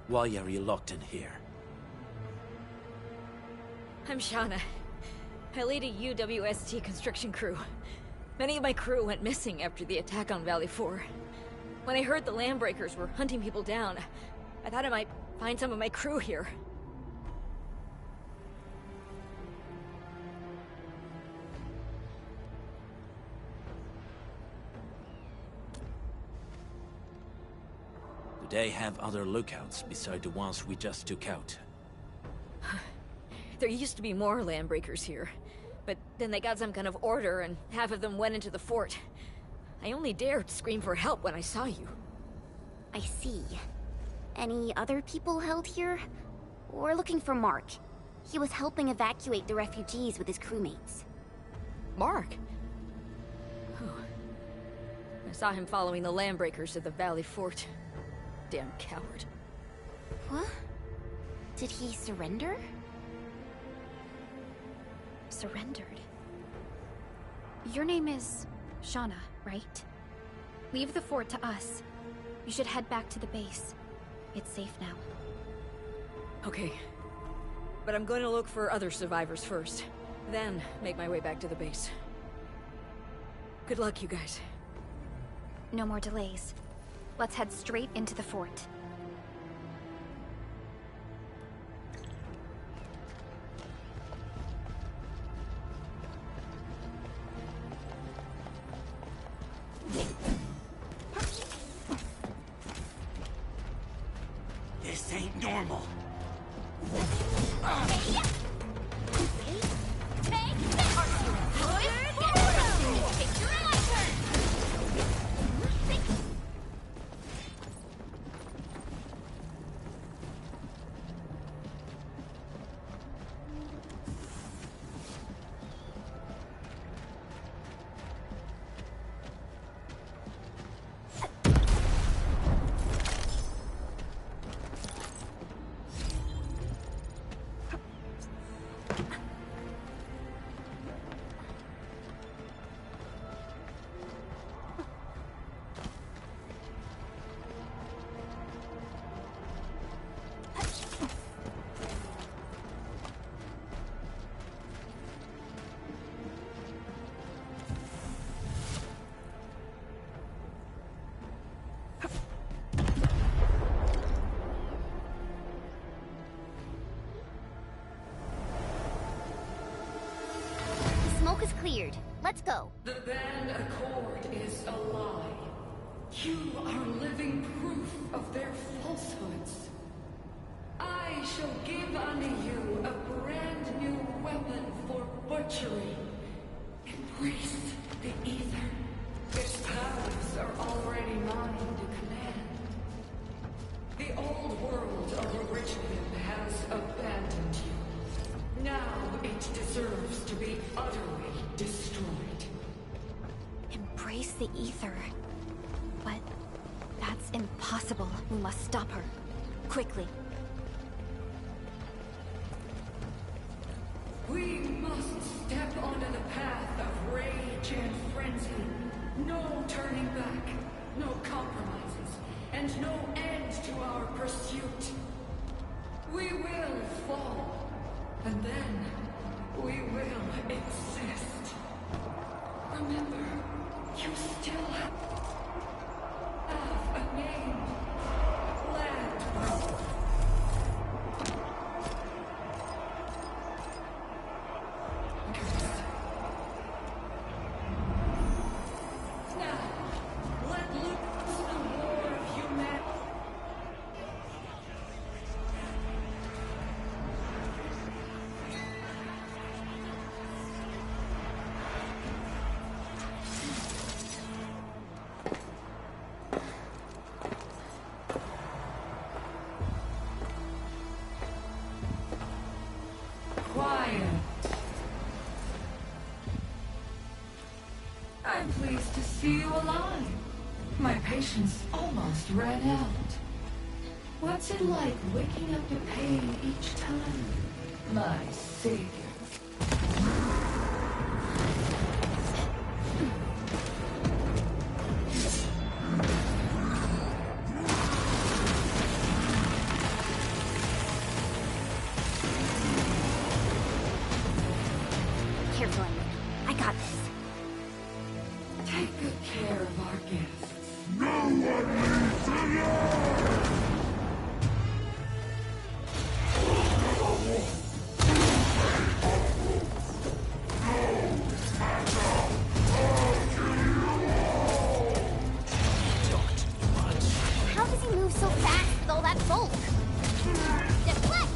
Speaker 11: Why are you locked in here?
Speaker 18: I'm Shauna. I lead a UWST construction crew. Many of my crew went missing after the attack on Valley 4. When I heard the Landbreakers were hunting people down, I thought I might find some of my crew here.
Speaker 11: Do they have other lookouts beside the ones we just took out?
Speaker 18: There used to be more Landbreakers here, but then they got some kind of order and half of them went into the fort. I only dared scream for help when I saw you.
Speaker 2: I see. Any other people held here? We're looking for Mark. He was helping evacuate the refugees with his crewmates.
Speaker 18: Mark? Oh. I saw him following the Landbreakers to the Valley Fort. Damn coward.
Speaker 2: What? Did he surrender?
Speaker 6: Surrendered. Your name is Shauna, right? Leave the fort to us. You should head back to the base. It's safe now.
Speaker 18: Okay. But I'm going to look for other survivors first. Then make my way back to the base. Good luck, you guys.
Speaker 6: No more delays. Let's head straight into the fort.
Speaker 13: This ain't normal.
Speaker 2: is cleared. Let's go.
Speaker 17: The Band Accord is a lie. You are living proof of their falsehoods. I shall give unto you a brand new weapon for butchery. Embrace the Ether. Its powers are already mine to command. The old world of Originium has abandoned you. Now it deserves to be utterly destroyed.
Speaker 6: Embrace the Ether. But that's impossible. We must stop her. Quickly.
Speaker 17: We must step onto the path of rage and frenzy. No turning back, no compromises, and no end to our pursuit. We will fall, and then we will exist. Remember, you still have a name. Land. I'm pleased to see you alive. My patience almost ran out. What's it like waking up to pain each time? My savior.
Speaker 2: Careful, I got this.
Speaker 17: Take good care of our guests.
Speaker 10: No one leaves alone!
Speaker 2: How does he move so fast with all that bulk? Deflect!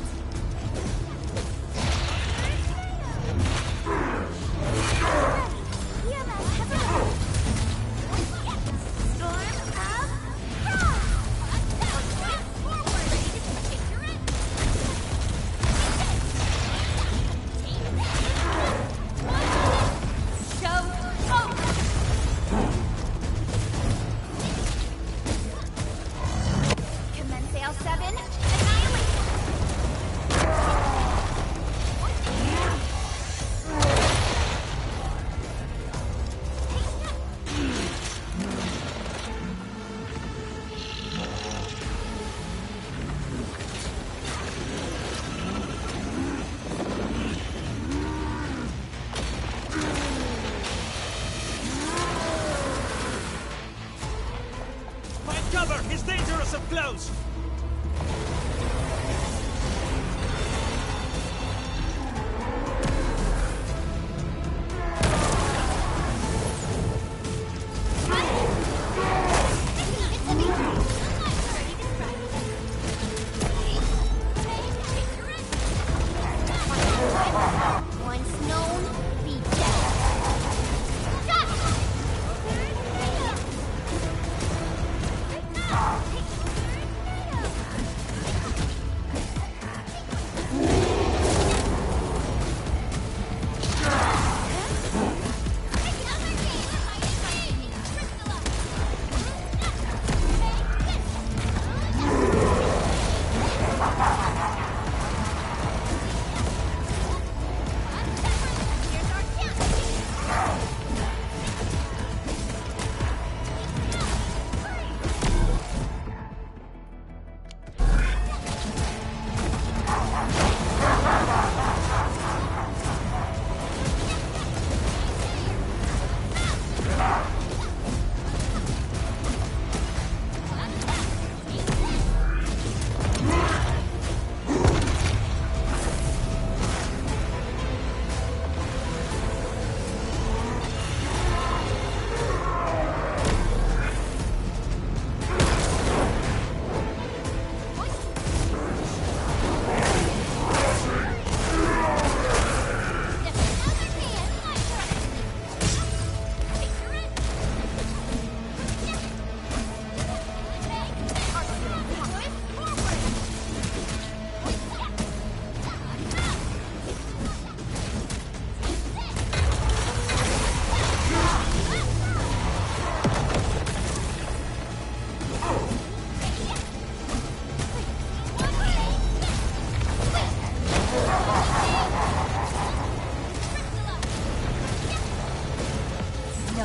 Speaker 19: He's dangerous up close!
Speaker 2: Once known, be dead.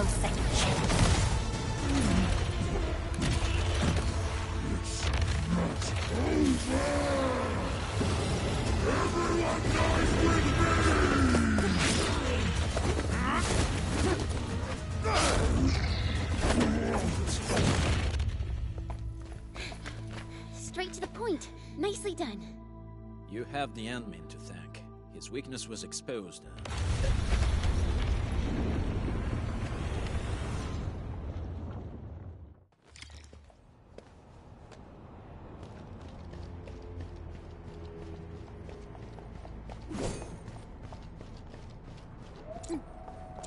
Speaker 9: no second chance.
Speaker 10: It's over! Everyone dies with
Speaker 2: Straight to the point. Nicely done.
Speaker 11: You have the admin to thank. His weakness was exposed.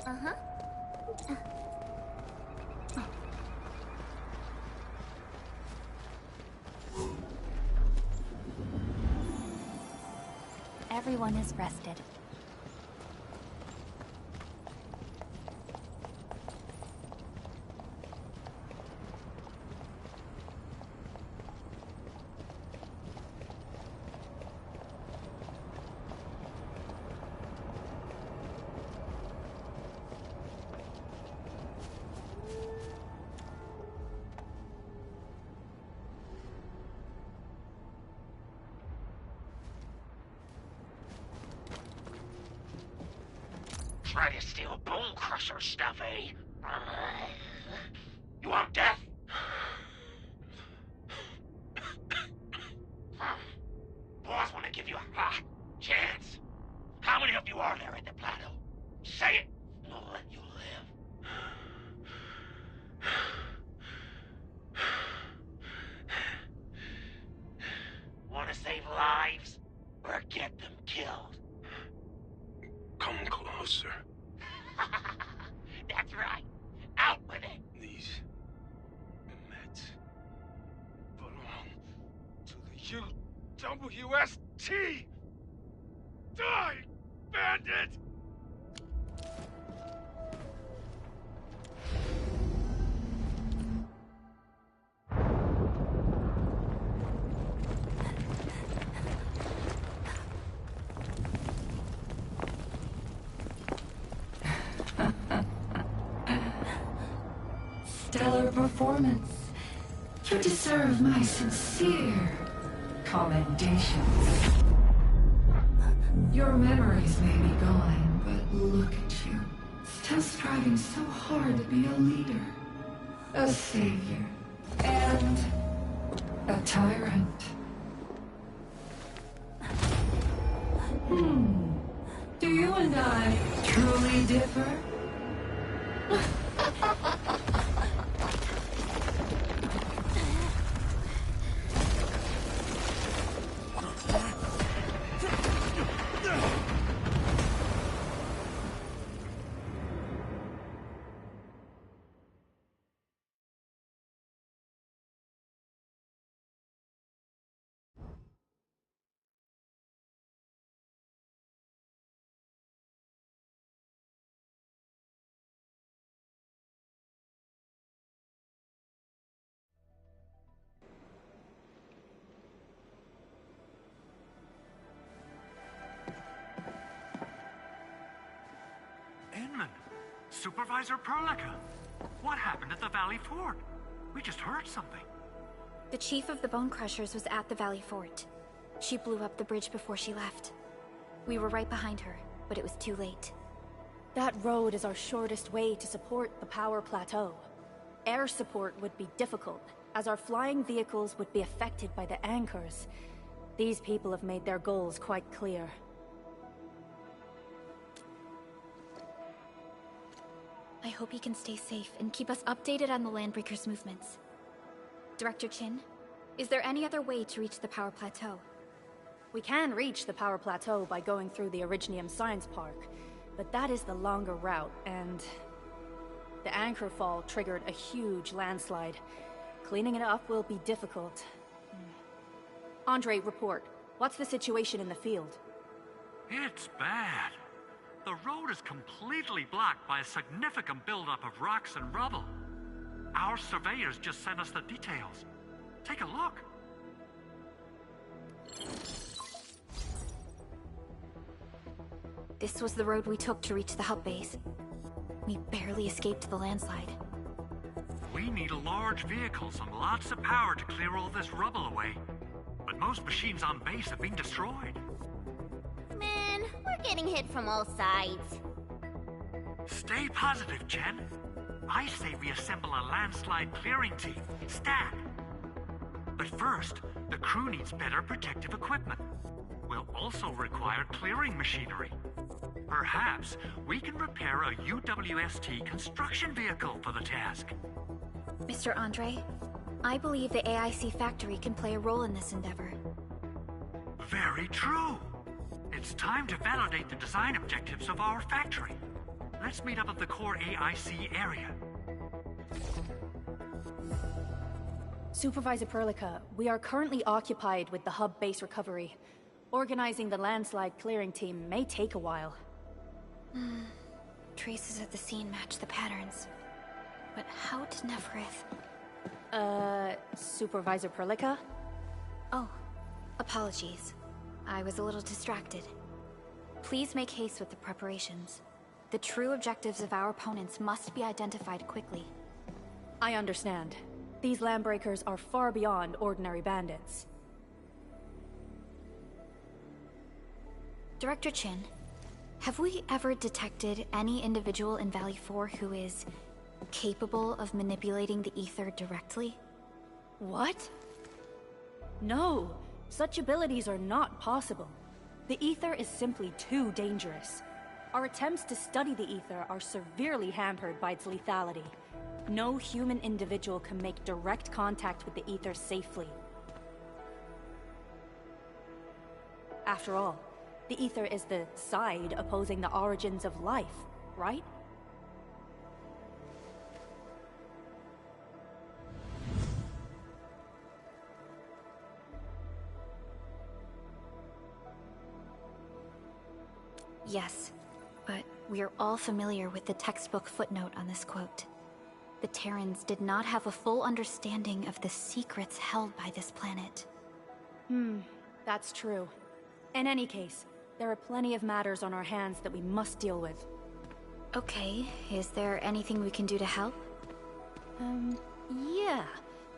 Speaker 2: Uh-huh.
Speaker 9: Everyone is rested.
Speaker 13: Try to steal Bone Crusher stuff, eh? You want death? Boss want to give you a chance. How many of you are there at the plateau? Say it, and I'll let you live. Want to save lives? Or get them killed?
Speaker 14: Come closer.
Speaker 13: That's right. Out with it.
Speaker 14: These meds belong to the UWST! Die, bandit!
Speaker 17: Stellar performance. You deserve my sincere commendations. Your memories may be gone, but look at you. Still striving so hard to be a leader, a savior, and a tyrant. Do you and I truly differ?
Speaker 4: Supervisor Perlica, what happened at the Valley Fort? We just heard something.
Speaker 6: The chief of the Bone Crushers was at the Valley Fort. She blew up the bridge before she left. We were right behind her, but it was too late.
Speaker 19: That road is our shortest way to support the power plateau. Air support would be difficult, as our flying vehicles would be affected by the anchors. These people have made their goals quite clear.
Speaker 6: I hope he can stay safe and keep us updated on the Landbreakers' movements. Director Chin, is there any other way to reach the power plateau?
Speaker 19: We can reach the power plateau by going through the Originium Science Park, but that is the longer route, and the anchor fall triggered a huge landslide. Cleaning it up will be difficult. Andre, report. What's the situation in the field?
Speaker 4: It's bad. The road is completely blocked by a significant buildup of rocks and rubble. Our surveyors just sent us the details. Take a look.
Speaker 6: This was the road we took to reach the hub base. We barely escaped the landslide.
Speaker 4: We need large vehicles and lots of power to clear all this rubble away. But most machines on base have been destroyed.
Speaker 2: Man, we're getting hit from all sides.
Speaker 4: Stay positive, Jen. I say we assemble a landslide clearing team, stat. But first, the crew needs better protective equipment. We'll also require clearing machinery. Perhaps we can repair a UWST construction vehicle for the task.
Speaker 6: Mr. Andre, I believe the AIC factory can play a role in this endeavor.
Speaker 4: Very true. It's time to validate the design objectives of our factory. Let's meet up at the core AIC area.
Speaker 19: Supervisor Perlica, we are currently occupied with the hub base recovery. Organizing the landslide clearing team may take a while.
Speaker 6: Traces at the scene match the patterns. But how did Neferith...
Speaker 19: Supervisor Perlica?
Speaker 6: Oh, apologies. I was a little distracted. Please make haste with the preparations. The true objectives of our opponents must be identified quickly.
Speaker 19: I understand. These landbreakers are far beyond ordinary bandits.
Speaker 6: Director Chin, have we ever detected any individual in Valley 4 who is capable of manipulating the ether directly?
Speaker 19: What? No, such abilities are not possible. The ether is simply too dangerous. Our attempts to study the ether are severely hampered by its lethality. No human individual can make direct contact with the ether safely. After all, the ether is the side opposing the origins of life, right?
Speaker 6: Yes, but we are all familiar with the textbook footnote on this quote. The Terrans did not have a full understanding of the secrets held by this planet.
Speaker 19: That's true. In any case, there are plenty of matters on our hands that we must deal with.
Speaker 6: Okay, is there anything we can do to help?
Speaker 19: Yeah.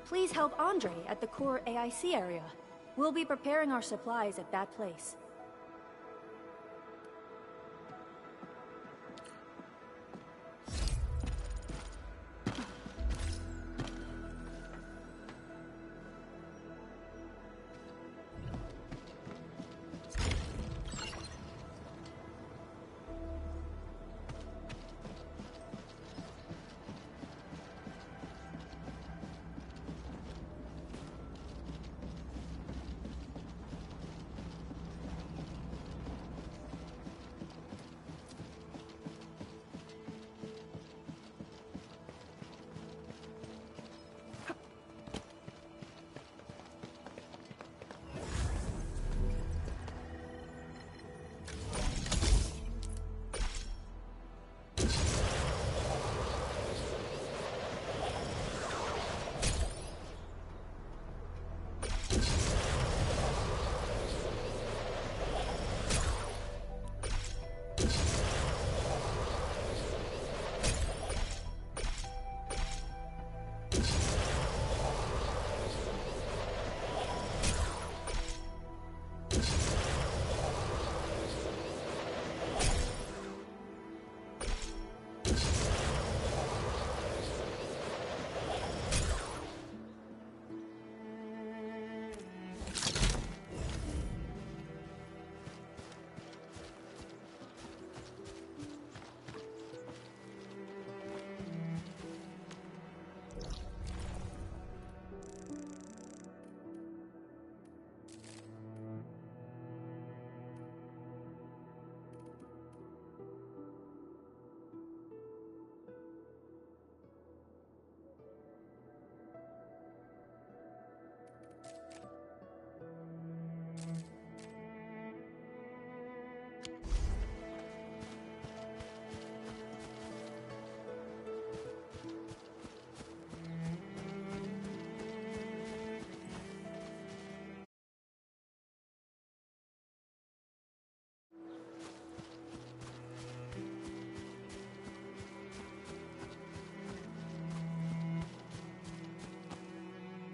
Speaker 19: Please help Andre at the core AIC area. We'll be preparing our supplies at that place.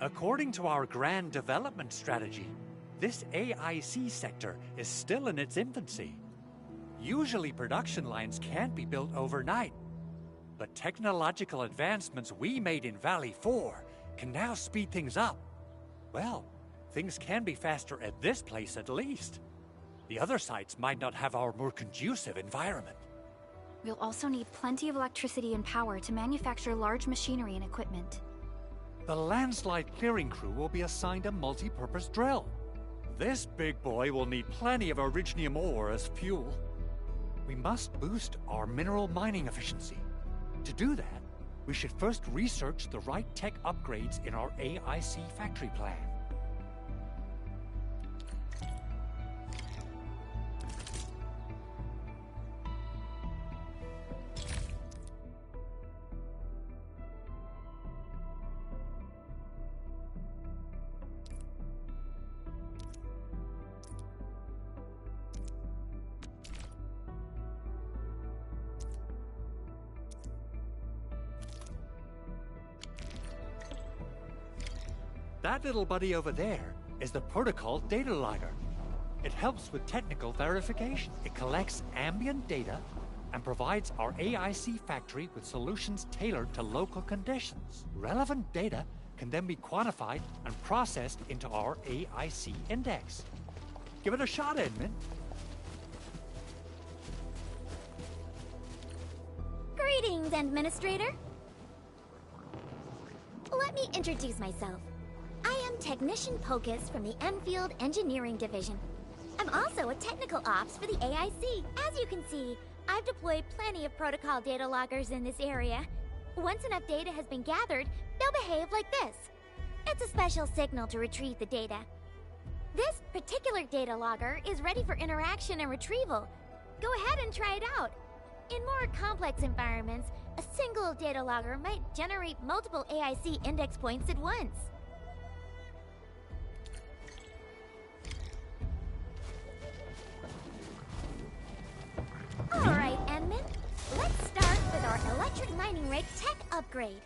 Speaker 4: According to our grand development strategy, this AIC sector is still in its infancy. Usually production lines can't be built overnight, but technological advancements we made in Valley 4 can now speed things up. Well, things can be faster at this place at least. The other sites might not have our more conducive environment.
Speaker 6: We'll also need plenty of electricity and power to manufacture large machinery and equipment.
Speaker 4: The landslide clearing crew will be assigned a multi-purpose drill. This big boy will need plenty of originium ore as fuel. We must boost our mineral mining efficiency. To do that, we should first research the right tech upgrades in our AIC factory plan. That little buddy over there is the protocol data logger. It helps with technical verification. It collects ambient data and provides our AIC factory with solutions tailored to local conditions. Relevant data can then be quantified and processed into our AIC index. Give it a shot, Edmund.
Speaker 2: Greetings, Administrator. Let me introduce myself. I am Technician Pocus from the Endfield Engineering Division. I'm also a technical ops for the AIC. As you can see, I've deployed plenty of protocol data loggers in this area. Once enough data has been gathered, they'll behave like this. It's a special signal to retrieve the data. This particular data logger is ready for interaction and retrieval. Go ahead and try it out. In more complex environments, a single data logger might generate multiple AIC index points at once. Alright, Enman. Let's start with our electric mining rig tech upgrade.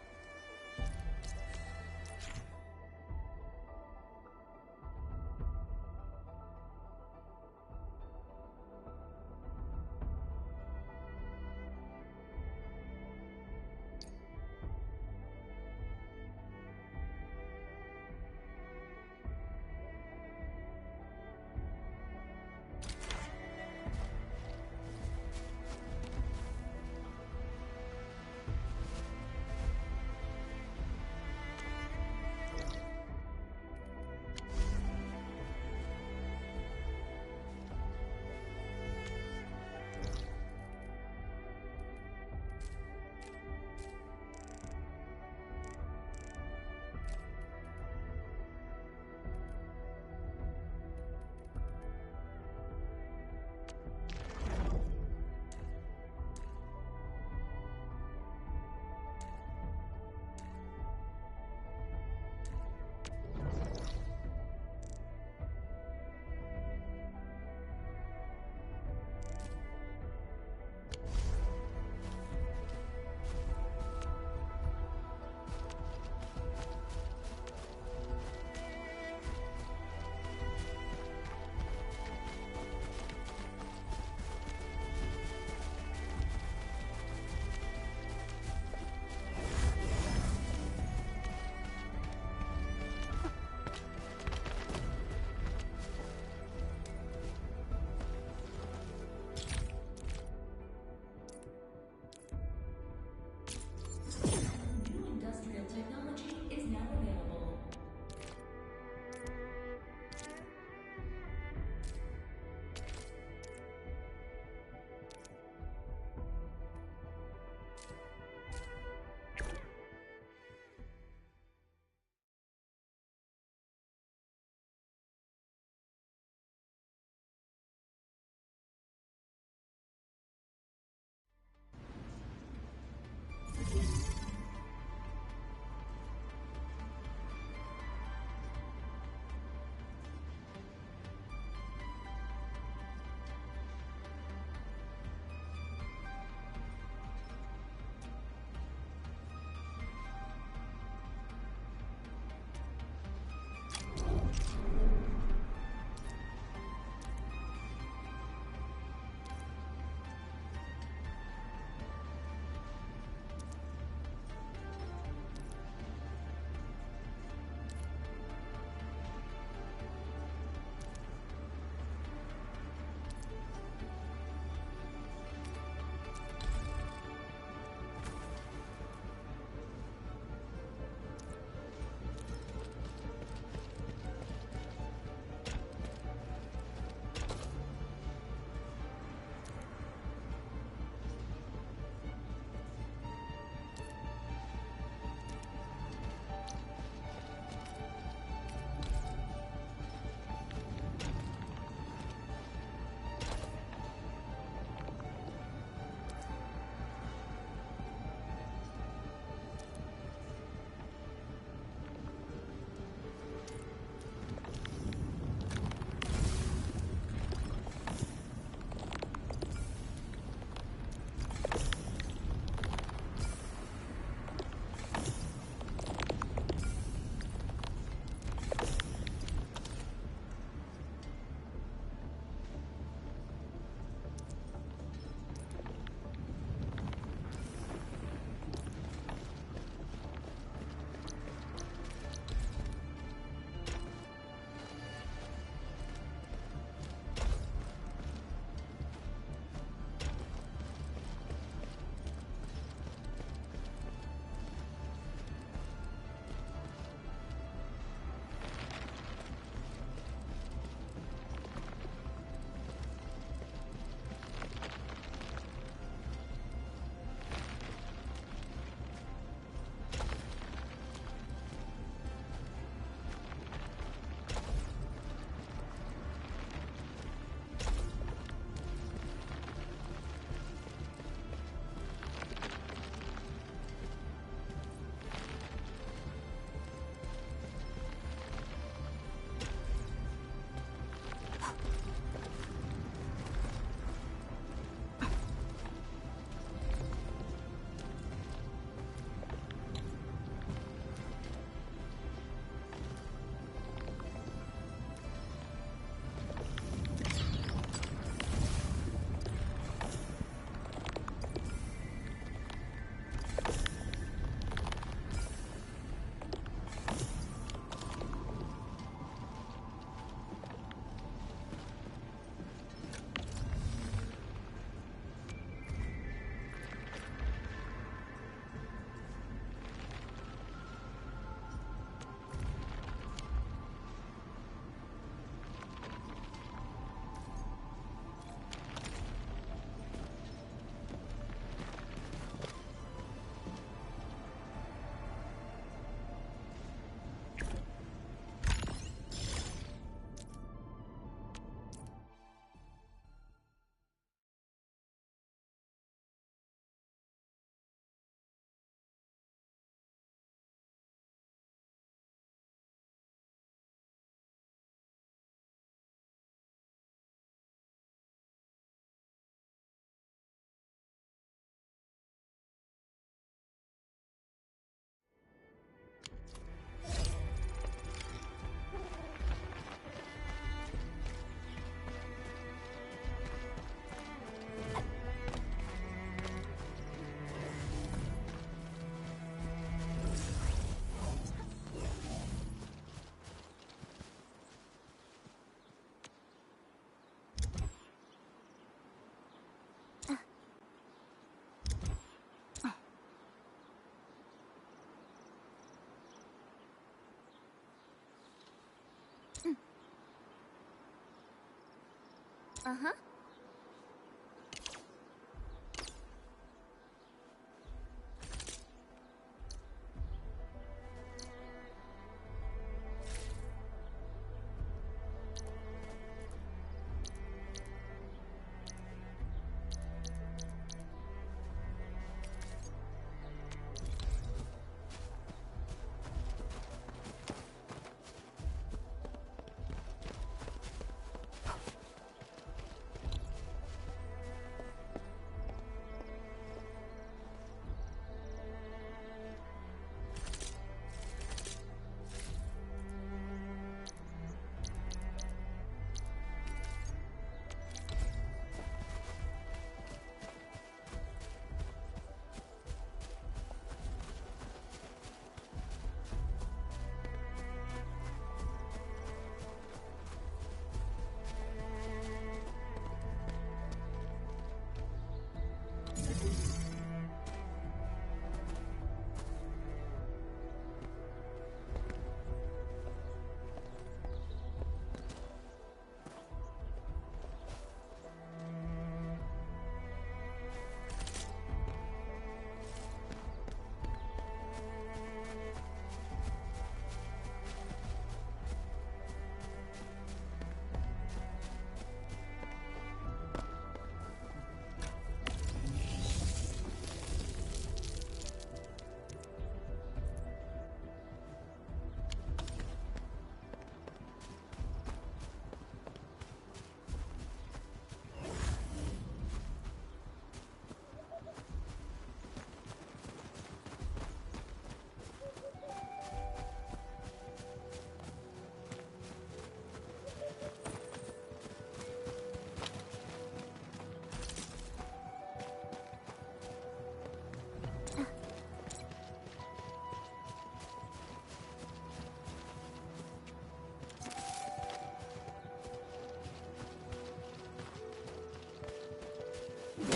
Speaker 2: Uh-huh.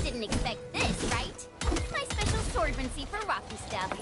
Speaker 2: Didn't expect this, right? My special swordmancy for rocky stuff.